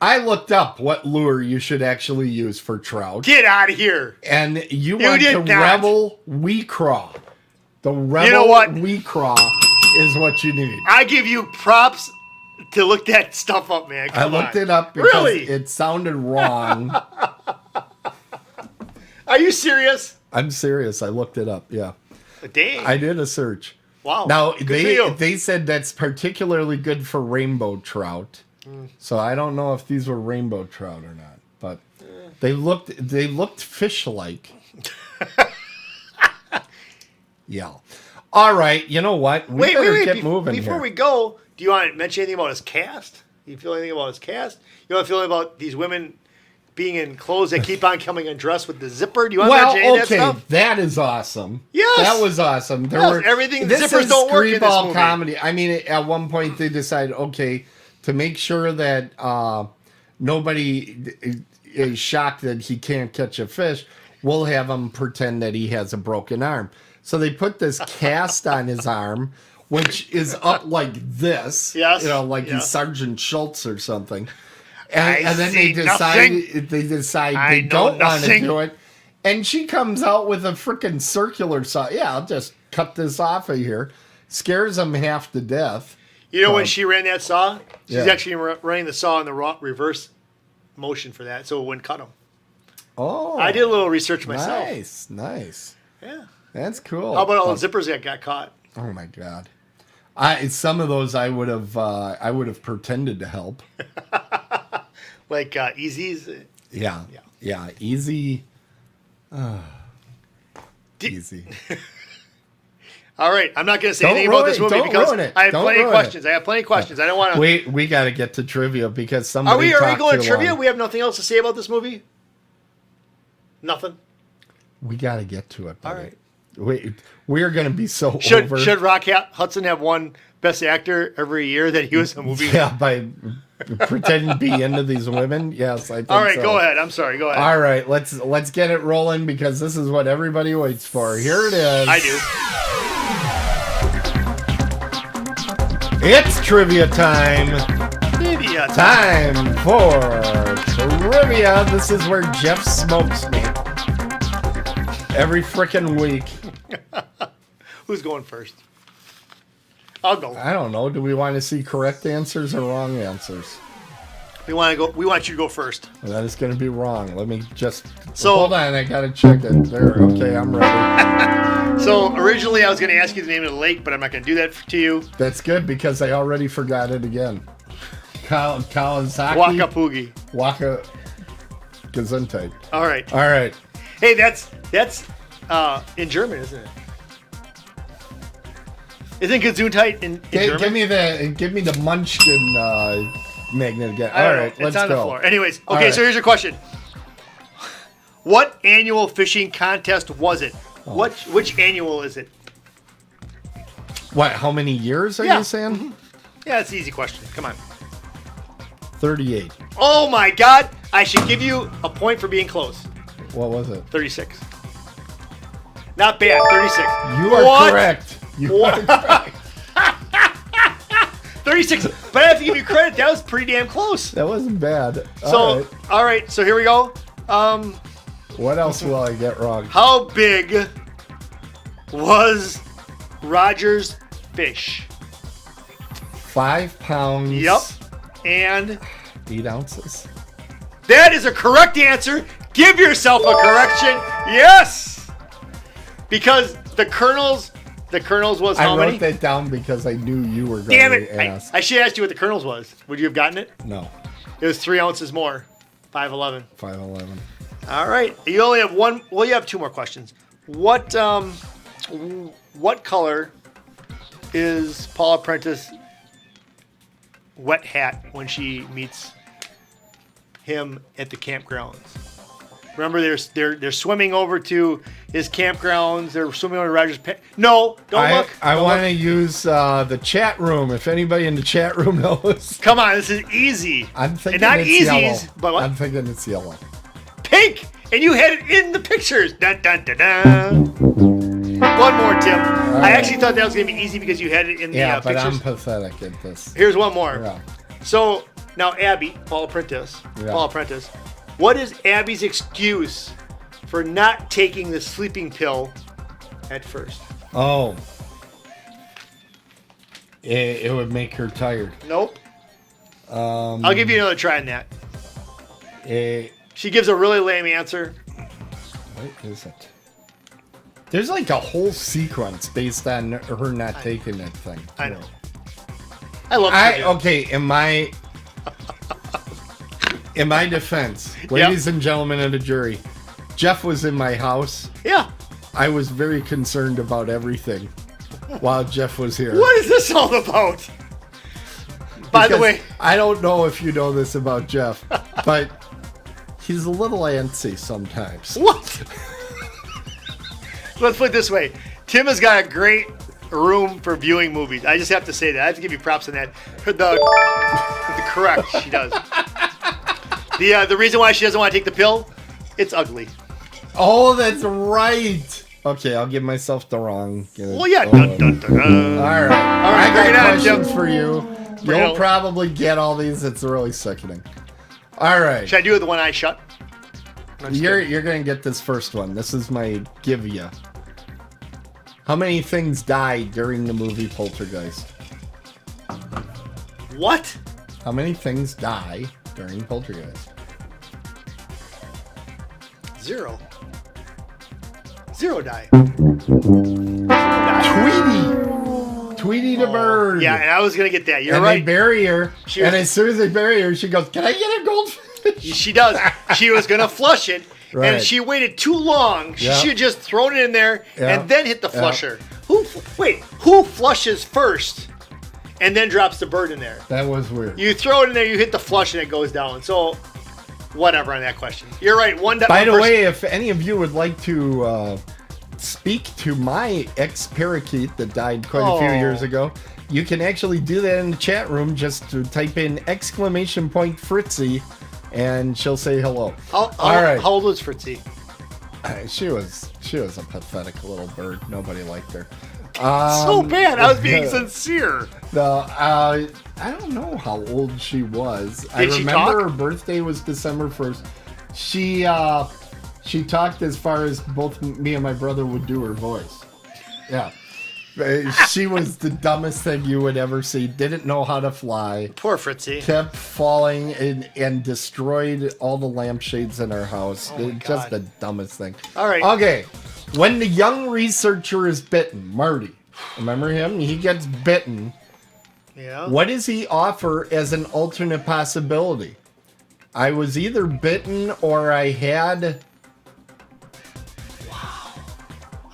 B: I looked up what lure you should actually use for trout.
A: Get out of here.
B: And you want the
A: not.
B: Rebel Wee-Craw. The Rebel
A: You know what?
B: Wee-Craw is what you need.
A: I give you props to look that stuff up, man.
B: I looked it up because
A: Really?
B: it sounded wrong.
A: Are you serious?
B: I'm serious. I looked it up, yeah.
A: Dang.
B: I did a search.
A: Wow.
B: Now,
A: Good for you.
B: they said that's particularly good for rainbow trout. So I don't know if these were rainbow trout or not, but they looked fish-like. Yeah. All right. You know what? We better get moving
A: Before
B: here.
A: we go, do you want to mention anything about his cast? Do you feel anything about his cast? You want to feel anything about these women being in clothes that keep on coming undressed with the zipper? Do you want to mention any of that stuff?
B: That is awesome.
A: Yes.
B: That was awesome.
A: Everything. The zippers don't work in this
B: screwball
A: movie.
B: comedy. I mean, at one point they decided, okay, to make sure that nobody is shocked that he can't catch a fish, we'll have him pretend that he has a broken arm. So they put this cast on his arm, which is up like this.
A: Yes.
B: You know, like
A: Yes.
B: he's Sergeant Schultz or something.
A: I
B: And then
A: see
B: they
A: nothing.
B: decide
A: I
B: they
A: know
B: don't want to
A: nothing.
B: do it. And she comes out with a freaking circular saw. Yeah, I'll just cut this off of here. Scares him half to death.
A: You know when she ran that saw? She's
B: Yeah.
A: actually running the saw in the reverse motion for that, so it wouldn't cut him.
B: Oh,
A: I did a little research myself.
B: Nice.
A: Yeah.
B: That's cool.
A: How about all the zippers that got caught?
B: Oh my god. Some of those I would have pretended to help.
A: Like Easy's?
B: Yeah. Easy. Easy.
A: All right, I'm not going to say
B: Don't
A: anything about this
B: ruin it.
A: movie
B: Don't
A: because
B: ruin it.
A: I have
B: Don't
A: plenty of
B: ruin it.
A: questions. I have plenty of questions. I don't want to.
B: We got to get to trivia because somebody.
A: Are we
B: talked
A: going to
B: too
A: trivia?
B: long.
A: We have nothing else to say about this movie? Nothing?
B: We got to get to it.
A: All
B: buddy.
A: right.
B: We are going to be so
A: Should
B: over.
A: Rock Hudson have won Best Actor every year that he was in a movie?
B: Yeah, by pretending to be into these women. Yes, I think
A: All right,
B: so.
A: go ahead. I'm sorry. Go ahead.
B: All right, let's get it rolling because this is what everybody waits for. Here it is.
A: I do.
B: It's trivia time.
A: Trivia
B: Time for trivia. This is where Jeff smokes me every frickin' week.
A: Who's going first? I'll go.
B: I don't know. Do we want to see correct answers or wrong answers?
A: We want to go. We want you to go first.
B: Well, that is going to be wrong. Let me just.
A: So-
B: hold on. I gotta check it. There. Okay, I'm ready.
A: So originally I was going to ask you the name of the lake, but I'm not going to do that to you.
B: That's good because I already forgot it again. Kawasaki.
A: Wakapugi.
B: Waka. Gesundheit.
A: All right.
B: All right.
A: Hey, that's in German, isn't it? Isn't Gesundheit in German?
B: Give me the Munchkin magnet again.
A: I don't
B: All
A: know.
B: right,
A: It's
B: let's
A: on
B: go.
A: the floor. Anyways,
B: All
A: okay,
B: right.
A: so here's your question. What annual fishing contest was it?
B: Oh.
A: Which annual is it?
B: What? How many years are
A: Yeah.
B: you saying?
A: Mhm. Yeah, it's an easy question. Come on.
B: 38.
A: Oh my God! I should give you a point for being close.
B: What was it?
A: 36. Not bad. 36.
B: You are
A: What?
B: correct. You
A: What?
B: are correct.
A: 36. But I have to give you credit. That was pretty damn close.
B: That wasn't bad.
A: So, all right. So here we go.
B: What else will I get wrong?
A: How big was Roger's fish?
B: 5 pounds.
A: Yep. And
B: 8 ounces.
A: That is a correct answer. Give yourself a correction. Yes. Because the Colonels was how many?
B: I wrote that down because I knew you were going
A: Damn it.
B: to ask.
A: I should have asked you what the Colonels was. Would you have gotten it?
B: No.
A: It was 3 ounces more. 5'11".
B: 5'11".
A: All right. You only have one. Well, you have 2 more questions. What color is Paula Prentice wet hat when she meets him at the campgrounds? Remember, they're swimming over to his campgrounds. They're swimming over to Roger's. No, don't look.
B: I want to use the chat room. If anybody in the chat room knows.
A: Come on, this is easy.
B: I'm thinking
A: and not
B: it's
A: easy,
B: yellow.
A: but what?
B: I'm thinking it's yellow.
A: Pink, and you had it in the pictures. Dun, dun, dun, dun. One more, Tim.
B: All
A: I
B: right.
A: actually thought that was going to be easy because you had it in the
B: Yeah, but
A: pictures.
B: I'm pathetic at this.
A: Here's one more.
B: Yeah.
A: So now Abby, Paula Prentice, what is Abby's excuse for not taking the sleeping pill at first?
B: Oh. It would make her tired.
A: Nope. I'll give you another try on that. She gives a really lame answer.
B: What is it? There's like a whole sequence based on her not taking that thing.
A: I know. I love trivia.
B: Okay, in my defense, ladies and gentlemen of the jury, Jeff was in my house.
A: Yeah.
B: I was very concerned about everything while Jeff was here.
A: What is this all about? By the way,
B: I don't know if you know this about Jeff, but he's a little antsy sometimes.
A: what? Let's put it this way. Tim has got a great room for viewing movies. I just have to say that. I have to give you props on that. The correct, she does. The reason why she doesn't want to take the pill, it's ugly.
B: Oh, that's right. Okay, I'll give myself the wrong.
A: Well, yeah. Dun, dun, dun, dun.
B: All right. I
A: bring it
B: got
A: on, Jim.
B: questions for you.
A: Bring it
B: You'll
A: on.
B: probably get all these. It's really sickening. All right.
A: Should I do it with one eye shut? I'm just kidding.
B: You're going to get this first one. This is my give ya. How many things died during the movie Poltergeist?
A: What?
B: How many things die during Poltergeist?
A: 0. 0 die.
B: Tweety the bird.
A: Yeah, and I was going to get that. You're
B: and
A: right.
B: they bury her.
A: She
B: And
A: was-
B: as soon as they bury her, she goes, "Can I get a goldfish?"
A: She does. She was going to flush it,
B: Right.
A: and she waited too long. She
B: Yeah.
A: should have just thrown it in there
B: Yeah.
A: and then hit the
B: Yeah.
A: flusher. Who flushes first and then drops the bird in there?
B: That was weird.
A: You throw it in there, you hit the flush, and it goes down. So, whatever on that question. You're right.
B: By the way, if any of you would like to speak to my ex-parakeet that died quite a few years ago, you can actually do that in the chat room. Just to type in !Fritzy, and she'll say hello.
A: All
B: right.
A: How old was Fritzy?
B: She was a pathetic little bird. Nobody liked her.
A: So bad. I was being sincere.
B: I don't know how old she was. I
A: Did she
B: remember
A: talk?
B: her birthday was December 1st. She talked as far as both me and my brother would do her voice. Yeah. She was the dumbest thing you would ever see. Didn't know how to fly.
A: Poor Fritzy.
B: Kept falling and destroyed all the lampshades in our house.
A: Oh my
B: Just
A: God.
B: the dumbest thing.
A: All right.
B: Okay. When the young researcher is bitten, Marty, remember him? He gets bitten.
A: Yeah.
B: What does he offer as an alternate possibility? I was either bitten or I had...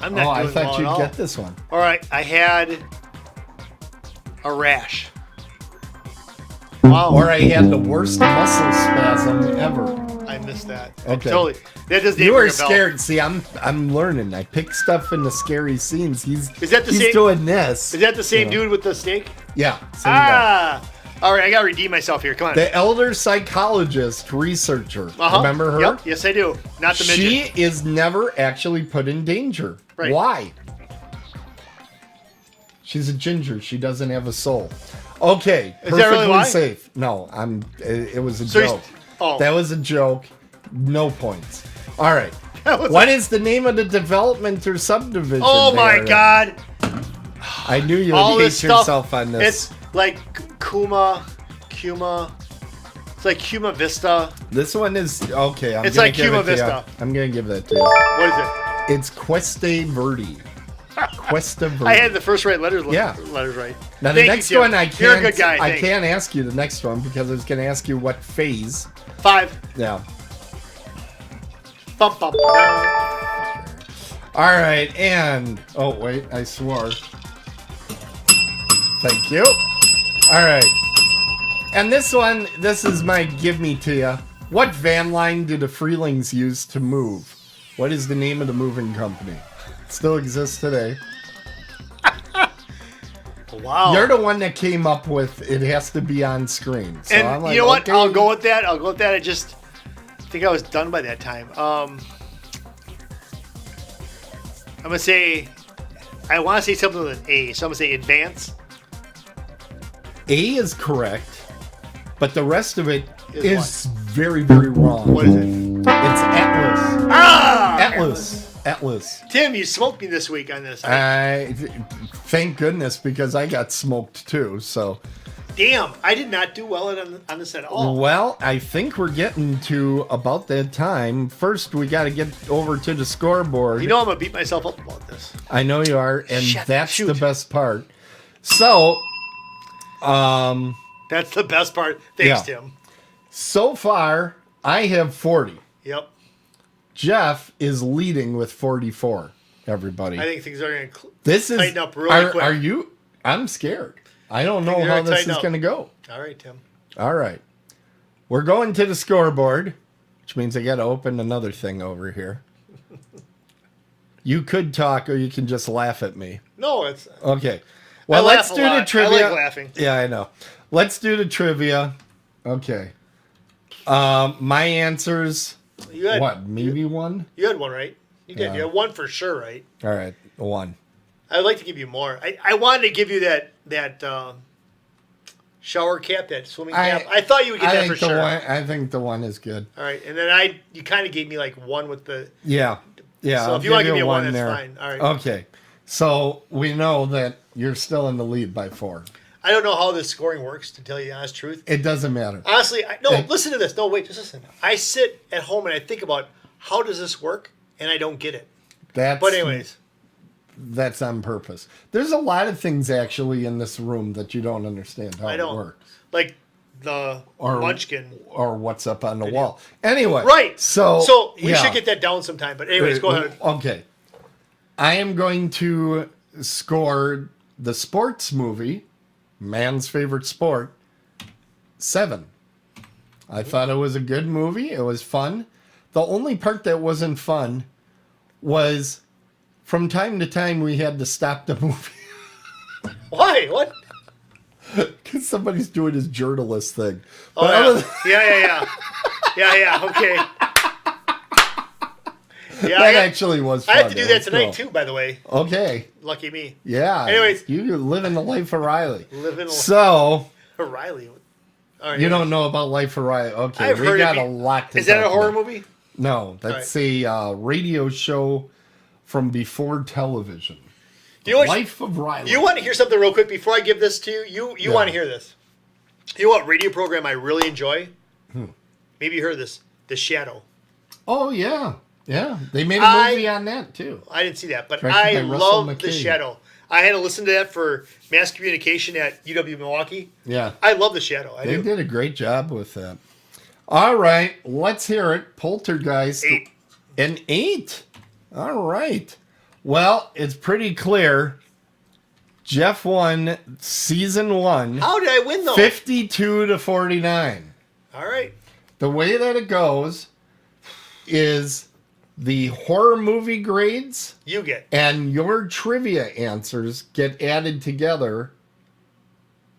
A: I'm not
B: Oh, I
A: doing
B: thought
A: well at
B: you'd
A: all.
B: get this one.
A: All right. I had a rash.
B: Wow. Or I had the worst muscle spasm ever.
A: I missed that.
B: Okay.
A: Totally. That doesn't
B: You
A: even
B: were
A: ring a bell.
B: scared. See, I'm learning. I pick stuff in the scary scenes. He's
A: Is that the same-
B: doing this.
A: Is that the same
B: Yeah.
A: dude with the snake?
B: Yeah. Same guy.
A: All right. I got to redeem myself here. Come on.
B: The elder psychologist researcher.
A: Uh-huh.
B: Remember her?
A: Yep. Yes, I do. Not the midget.
B: She is never actually put in danger.
A: Right.
B: Why? She's a ginger. She doesn't have a soul. Okay,
A: Is that really why?
B: safe. No, it was a
A: So
B: joke.
A: oh.
B: That was a joke. No points. All right.
A: was
B: What is the name of the development or subdivision?
A: Oh my
B: there?
A: God.
B: I knew you
A: All
B: would hate
A: this stuff.
B: yourself on this.
A: It's like Kuma. It's like Huma Vista.
B: This one is okay.
A: It's like Huma Vista.
B: I'm gonna give that to you.
A: What is it?
B: It's Cuesta Verde. Cuesta Verde.
A: I had the first letters right.
B: Now the next one
A: You're a good guy.
B: I can't ask you the next one because I was gonna ask you what phase.
A: 5.
B: Yeah.
A: Bum, bum, bum.
B: All right, and oh wait, I swore. Thank you. All right, and this is my give me to you. What van line do the Freelings use to move? What is the name of the moving company? It still exists today.
A: Wow.
B: You're the one that came up with it has to be on screen. So
A: And
B: I'm like,
A: you know what?
B: okay.
A: I'll go with that. I just think I was done by that time. I'm going to say, I want to say something with an A, so I'm going to say advance.
B: A is correct, but the rest of it is
A: what?
B: very, very wrong.
A: What is it?
B: It's Atlas. Atlas.
A: Tim, you smoked me this week on this.
B: Thank goodness, because I got smoked too. So,
A: damn, I did not do well on this at all.
B: well, I think we're getting to about that time. First, we got to get over to the scoreboard.
A: You know I'm gonna beat myself up about this.
B: I know you are, and that's
A: Shoot.
B: the best part. So,
A: that's the best part. Thanks,
B: Yeah.
A: Tim.
B: so far I have 40.
A: Yep.
B: Jeff is leading with 44. Everybody,
A: I think things are gonna
B: this is
A: tighten up really quick.
B: Are you? I'm scared. I don't know
A: they're
B: how
A: gonna
B: this
A: tighten
B: is
A: up.
B: going to go.
A: All right, Tim.
B: All right. We're going to the scoreboard, which means I got to open another thing over here. You could talk or you can just laugh at me.
A: No, it's
B: Okay. Well,
A: I
B: let's
A: laugh
B: do
A: a
B: the
A: lot.
B: trivia.
A: I like laughing.
B: Yeah, I know. Let's do the trivia. Okay. My answers.
A: You had
B: What? Maybe one?
A: You had one right. You did.
B: Yeah.
A: You had one for sure right.
B: All right. One.
A: I'd like to give you more. I wanted to give you that shower cap, that swimming cap. I thought you would get that for sure.
B: I think the one is good.
A: All right, and then you kind of gave me like one with the.
B: Yeah. Yeah.
A: So
B: I'll
A: if you want to give me a
B: one
A: one, that's
B: there.
A: fine. All right.
B: Okay. So we know that you're still in the lead by 4.
A: I don't know how this scoring works, to tell you the honest truth.
B: It doesn't matter.
A: Honestly, listen to this. No, wait, just listen. I sit at home and I think about how does this work, and I don't get it. But anyways.
B: That's on purpose. There's a lot of things actually in this room that you don't understand how it works.
A: Like the munchkin.
B: Or what's up on the wall. Anyway.
A: Right.
B: So
A: we should get that down sometime. But anyways, go ahead.
B: Okay. I am going to score the sports movie, man's favorite sport, 7. I thought it was a good movie. It was fun. The only part that wasn't fun was from time to time we had to stop the movie.
A: Why? What?
B: Because somebody's doing his journalist thing.
A: Oh,
B: But
A: yeah. Okay. Yeah,
B: that actually was fun.
A: I have to do that
B: was
A: tonight
B: cool.
A: too, by the way.
B: Okay.
A: Lucky me.
B: Yeah.
A: Anyways.
B: You live in the life of Riley.
A: Living
B: So.
A: Riley. All right,
B: You don't know about Life of Riley. Okay.
A: I've
B: we
A: heard
B: got
A: it
B: a lot to
A: Is that a
B: talk
A: horror
B: about.
A: movie?
B: No. That's a radio show from before television.
A: You know what?
B: Life of Riley.
A: You want to hear something real quick before I give this to you? You want to hear this. You know what radio program I really enjoy? Maybe you heard this. The Shadow.
B: Oh, yeah. Yeah. They made a movie on that, too.
A: I didn't see that, but
B: Directed
A: I
B: by Russell
A: love The
B: McKay.
A: Shadow. I had to listen to that for mass communication at UW Milwaukee.
B: Yeah.
A: I love The Shadow. I
B: They
A: do.
B: did a great job with that. All right. Let's hear it. Poltergeist.
A: 8.
B: An 8. All right. Well, it's pretty clear. Jeff won season 1.
A: How did I win, though?
B: 52 to 49.
A: All right.
B: The way that it goes is the horror movie grades
A: You get.
B: and your trivia answers get added together.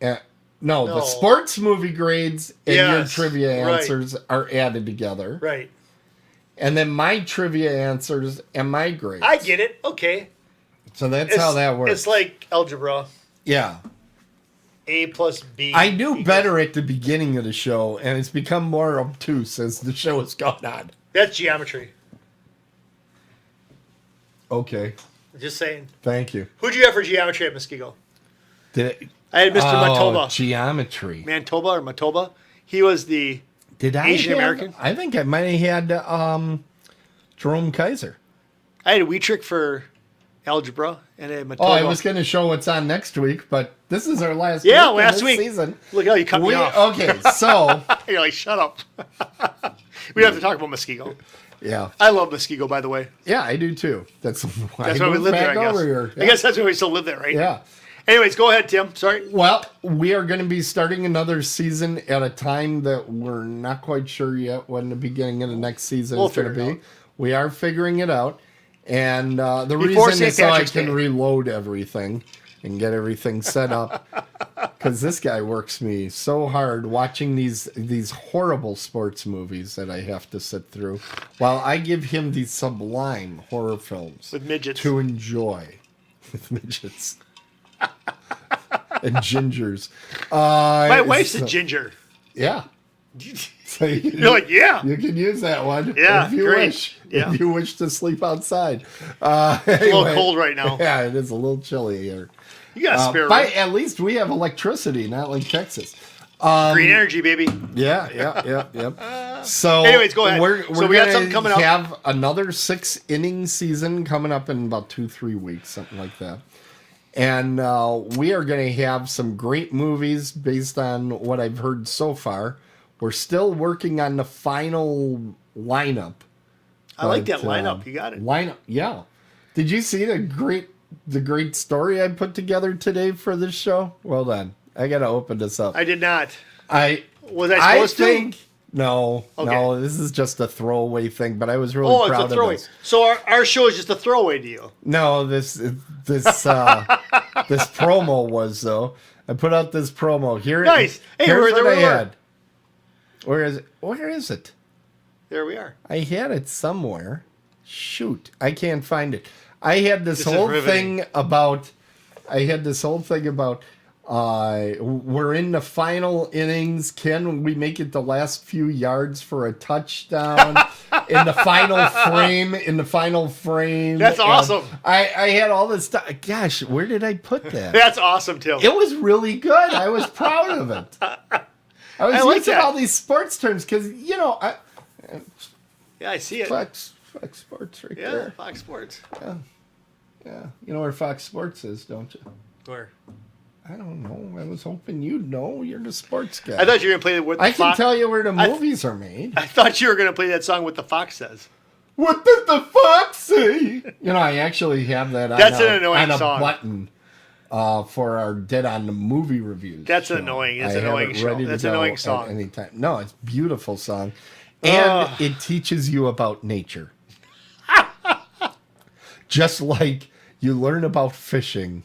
B: No, the
A: No.
B: sports movie grades and your
A: Yes,
B: trivia
A: right.
B: answers are added together.
A: Right.
B: And then my trivia answers and my grades.
A: I get it. Okay.
B: So that's how that works.
A: It's like algebra.
B: Yeah.
A: A plus B.
B: I knew
A: equals-
B: better at the beginning of the show, and it's become more obtuse as the show has gone on.
A: That's geometry.
B: Okay.
A: Just saying.
B: Thank you.
A: Who'd you have for geometry at Muskego?
B: Did it,
A: I had Mr. Matoba.
B: Geometry.
A: Mantoba or Matoba. He was the
B: Did I
C: Asian American?
B: I think I might have had Jerome Kaiser.
C: I had a wee trick for algebra and a Matoba.
B: Oh, I was going to show what's on next week, but this is our last
C: Yeah,
B: week in
C: last
B: this
C: week.
B: season.
C: Look how you cut me off.
B: Okay, so
C: You're like, shut up. We have to talk about Muskego.
B: yeah,
C: I love Muskego, by the way.
B: yeah, I do too. That's why
C: That's
B: I
C: why we
B: moved
C: live there,
B: back
C: I guess.
B: over here.
C: I guess that's why we still live there, right?
B: Yeah.
C: Anyways, go ahead, Tim. Sorry.
B: Well, we are going to be starting another season at a time that we're not quite sure yet when the beginning of the next season
C: We'll
B: is going to
C: figure it
B: be.
C: out.
B: We are figuring it out. And the
C: Before
B: reason
C: St.
B: is so I
C: Patrick's
B: can
C: Day.
B: reload everything and get everything set up. Because this guy works me so hard watching these horrible sports movies that I have to sit through, while I give him these sublime horror films
C: With midgets.
B: to enjoy. With midgets. And gingers.
C: My wife's a ginger.
B: Yeah. So
C: You're like, yeah.
B: you can use that one
C: Yeah,
B: if you
C: great.
B: wish.
C: Yeah.
B: If you wish to sleep outside.
C: It's a little cold right now.
B: Yeah, it is a little chilly here.
C: You got a spare room.
B: But at least we have electricity, not like Texas.
C: Green energy, baby.
B: Yeah. So,
C: Anyways, go ahead.
B: We're
C: So we got
B: gonna
C: something coming up.
B: have another 6-inning season coming up in about 2-3 weeks, something like that. And we are going to have some great movies based on what I've heard so far. We're still working on the final lineup.
C: I like that
B: But,
C: lineup. You got it.
B: Lineup, yeah. Did you see the great story I put together today for this show? Well done. I got to open this up.
C: I did not.
B: I
C: Was I supposed
B: think,
C: to?
B: No,
C: Okay.
B: no, this is just a throwaway thing, but I was really
C: Oh,
B: proud
C: it's a throwaway.
B: of this.
C: So our show is just a throwaway deal.
B: No, this this promo was though. I put out this promo here.
C: Nice. Hey,
B: here's
C: there
B: what
C: we
B: I
C: were.
B: had. Where is it? Where is it?
C: There we are.
B: I had it somewhere. Shoot, I can't find it. I had this
C: This is
B: whole
C: riveting.
B: thing about. We're in the final innings. Can we make it the last few yards for a touchdown? in the final frame.
C: That's
B: And
C: awesome.
B: I had all this stuff. Gosh, where did I put that?
C: That's awesome, Tim.
B: It was really good. I was proud of it. I was
C: like
B: using
C: that.
B: all these sports terms because,
C: Yeah, I see it.
B: Fox Sports right
C: Yeah,
B: there.
C: Fox Sports.
B: Yeah. You know where Fox Sports is, don't you?
C: Where?
B: I don't know. I was hoping you'd know. You're the sports guy.
C: I thought you were gonna play it with.
B: I
C: the
B: can
C: Fox.
B: tell you where the
C: I-
B: movies are made.
C: I thought you were gonna play that song with the Fox says.
B: What does the fox say? You know, I actually have that
C: That's
B: on,
C: an annoying
B: on a
C: song.
B: button for our Dead on the Movie reviews.
C: That's
B: show.
C: annoying. It's
B: I
C: an
B: have
C: annoying
B: it
C: show.
B: ready to
C: That's an
B: go
C: annoying
B: at
C: song.
B: any time. No, it's a beautiful song. And it teaches you about nature. Just like you learn about fishing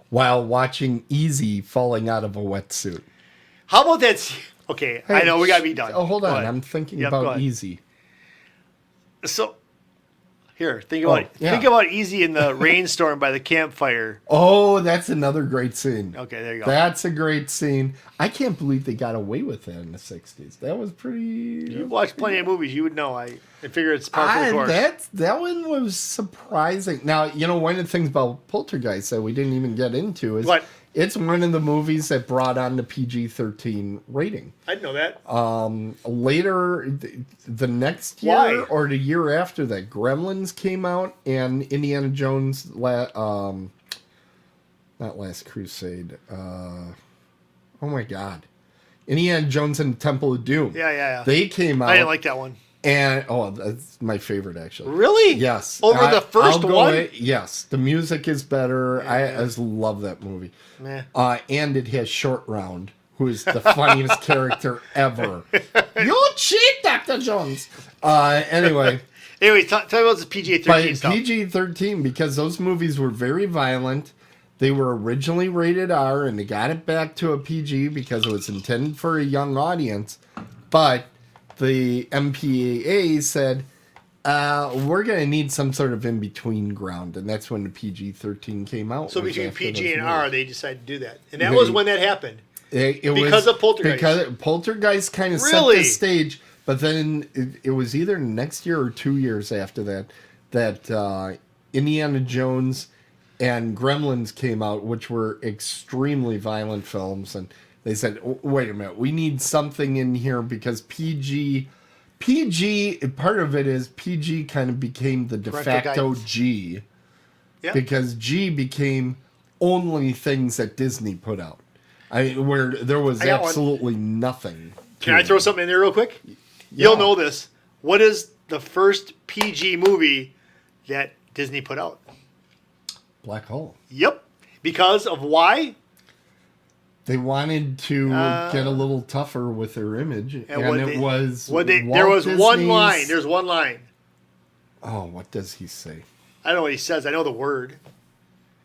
B: while watching Easy falling out of a wetsuit.
C: How about that? Okay, I know we gotta be done.
B: Oh, hold
C: Go
B: on.
C: ahead.
B: I'm thinking
C: Yep, go
B: about
C: ahead.
B: Easy.
C: So, here, think about
B: yeah.
C: think about Easy in the rainstorm by the campfire.
B: Oh, that's another great scene.
C: Okay, there you go.
B: That's a great scene. I can't believe they got away with that in the 60s. That was pretty...
C: You watch plenty of movies, you would know. I figure it's par for the course.
B: That one was surprising. Now, you know, one of the things about Poltergeist that we didn't even get into is
C: What?
B: it's one of the movies that brought on the PG-13 rating.
C: I didn't know that.
B: Later, the next year
C: Why?
B: or the year after that, Gremlins came out and Indiana Jones, not Last Crusade. Oh my God. Indiana Jones and the Temple of Doom.
C: Yeah.
B: They came out.
C: I didn't like that one.
B: And, that's my favorite, actually.
C: Really?
B: Yes.
C: Over the 1st one?
B: Yes. The music is better. I just love that movie.
C: Meh.
B: And it has Short Round, who is the funniest character ever. You cheat, Dr. Jones. Anyway.
C: Anyway, tell me about this PG-13
B: But
C: stuff.
B: PG-13, because those movies were very violent. They were originally rated R, and they got it back to a PG because it was intended for a young audience. But the MPAA said, we're going to need some sort of in-between ground. And that's when the PG-13 came out.
C: So
B: was
C: between
B: after
C: PG
B: those
C: and
B: movies.
C: R, they decided to do that. And that was when that happened.
B: It
C: Because
B: was,
C: of Poltergeist.
B: Because Poltergeist kind of set
C: Really?
B: the stage. But then it was either next year or 2 years after that Indiana Jones and Gremlins came out, which were extremely violent films. And They said, wait a minute, we need something in here because PG, part of it is PG kind of became the de facto G.
C: Yeah.
B: Because G became only things that Disney put out. Where there was absolutely nothing.
C: Can I throw something in there real quick? Yeah. You'll know this. What is the first PG movie that Disney put out?
B: Black Hole.
C: Yep. Because of why?
B: They wanted to get a little tougher with their image. And
C: there was one line. There's one line.
B: Oh, what does he say?
C: I don't know what he says. I know the word.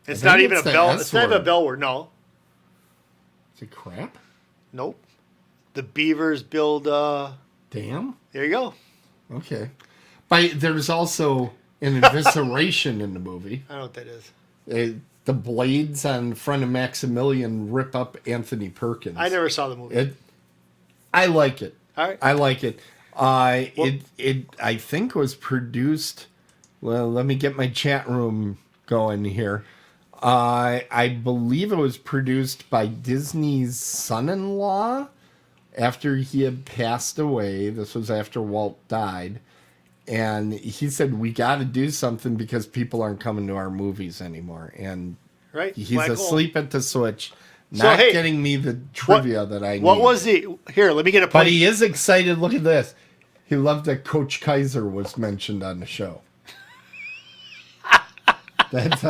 C: It's not even a bell. It's not even a bell word. No.
B: Is it crap?
C: Nope. The beavers build
B: dam?
C: There you go.
B: Okay. There's also an evisceration in the movie.
C: I don't know what that is.
B: The blades on front of Maximilian rip up Anthony Perkins.
C: I never saw the movie.
B: I like it.
C: All right.
B: I like it. It I think was produced. Well, let me get my chat room going here. I believe it was produced by Disney's son-in-law after he had passed away. This was after Walt died. And he said, we got to do something because people aren't coming to our movies anymore. And he's Black asleep Hole. At the switch, not getting me the trivia that I need.
C: What was he? Here, let me get a point.
B: But he is excited. Look at this. He loved that Coach Kaiser was mentioned on the show. That's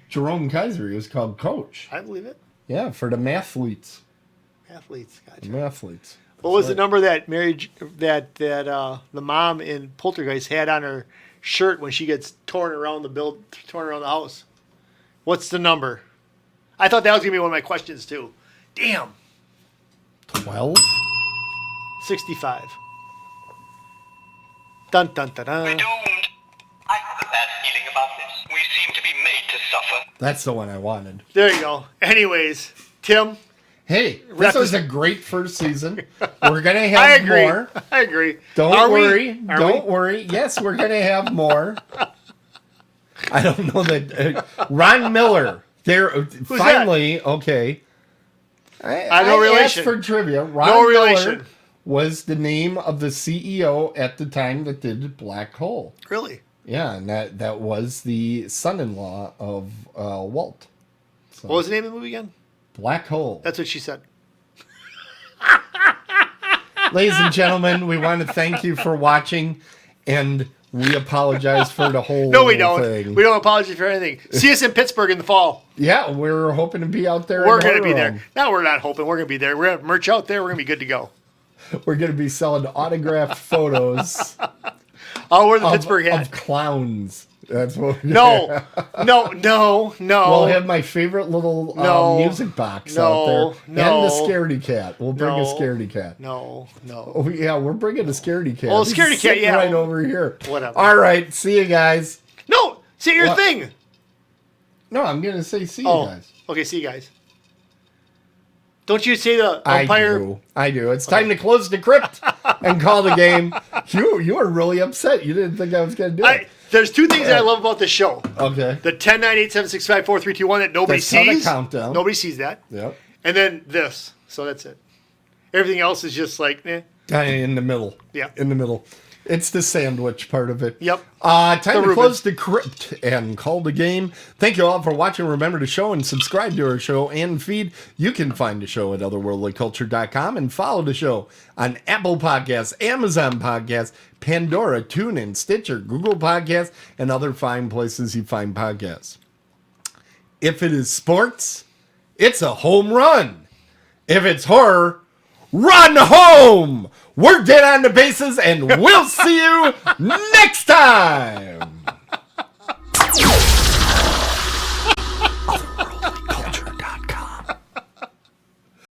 B: Jerome Kaiser, he was called Coach.
C: I believe it.
B: Yeah, for the mathletes.
C: Gotcha.
B: The mathletes.
C: What was the number that the mom in Poltergeist had on her shirt when she gets torn around the house? What's the number? I thought that was gonna be one of my questions too. Damn.
B: 12?
C: 65. Dun dun dun dun.
D: We're doomed. I have a bad feeling about this. We seem to be made to suffer.
B: That's the one I wanted.
C: There you go. Anyways, Tim.
B: Hey, this was a great first season. We're going to have more.
C: I agree.
B: Don't worry. Yes, we're going to have more. I don't know that. Ron Miller. Finally, that? Okay.
C: I no relation.
B: Asked for trivia. Ron Miller was the name of the CEO at the time that did Black Hole.
C: Really?
B: Yeah, and that was the son-in-law of Walt.
C: So. What was the name of the movie again?
B: Black Hole.
C: That's what she said.
B: Ladies and gentlemen, we want to thank you for watching, and we apologize for the whole
C: No, we don't.
B: thing.
C: We don't apologize for anything. See us in Pittsburgh in the fall.
B: Yeah, we're hoping to be out there.
C: We're going to be there. No, we're not hoping. We're going to be there. We're going to have merch out there. We're going to be good to go.
B: We're going to be selling autographed photos.
C: We're the Pittsburgh hat.
B: Of clowns. That's what
C: No.
B: We'll have my favorite little music box out there. And the scaredy cat. We'll bring a scaredy cat.
C: No.
B: Oh, yeah, we're bringing a scaredy cat.
C: Oh, scaredy cat, yeah.
B: Right over here.
C: Whatever.
B: All right, see you guys.
C: No, say your thing.
B: No, I'm going to say see you guys.
C: Okay, see you guys. Don't you say the umpire?
B: I do. It's time to close the crypt and call the game. You were really upset. You didn't think I was going to do it.
C: There's two things that I love about this show.
B: Okay.
C: The 10, 9, 8, 7, 6, 5, 4, 3, 2, 1 that nobody sees.
B: The countdown.
C: Nobody sees that.
B: Yep.
C: And then this. So that's it. Everything else is just like,
B: in the middle.
C: Yeah.
B: In the middle. It's the sandwich part of it.
C: Yep.
B: Time to close the crypt and call the game. Thank you all for watching. Remember to show and subscribe to our show and feed. You can find the show at otherworldlyculture.com and follow the show on Apple Podcasts, Amazon Podcasts, Pandora, TuneIn, Stitcher, Google Podcasts, and other fine places you find podcasts. If it is sports, it's a home run. If it's horror, run home. We're dead on the bases, and we'll see you next time.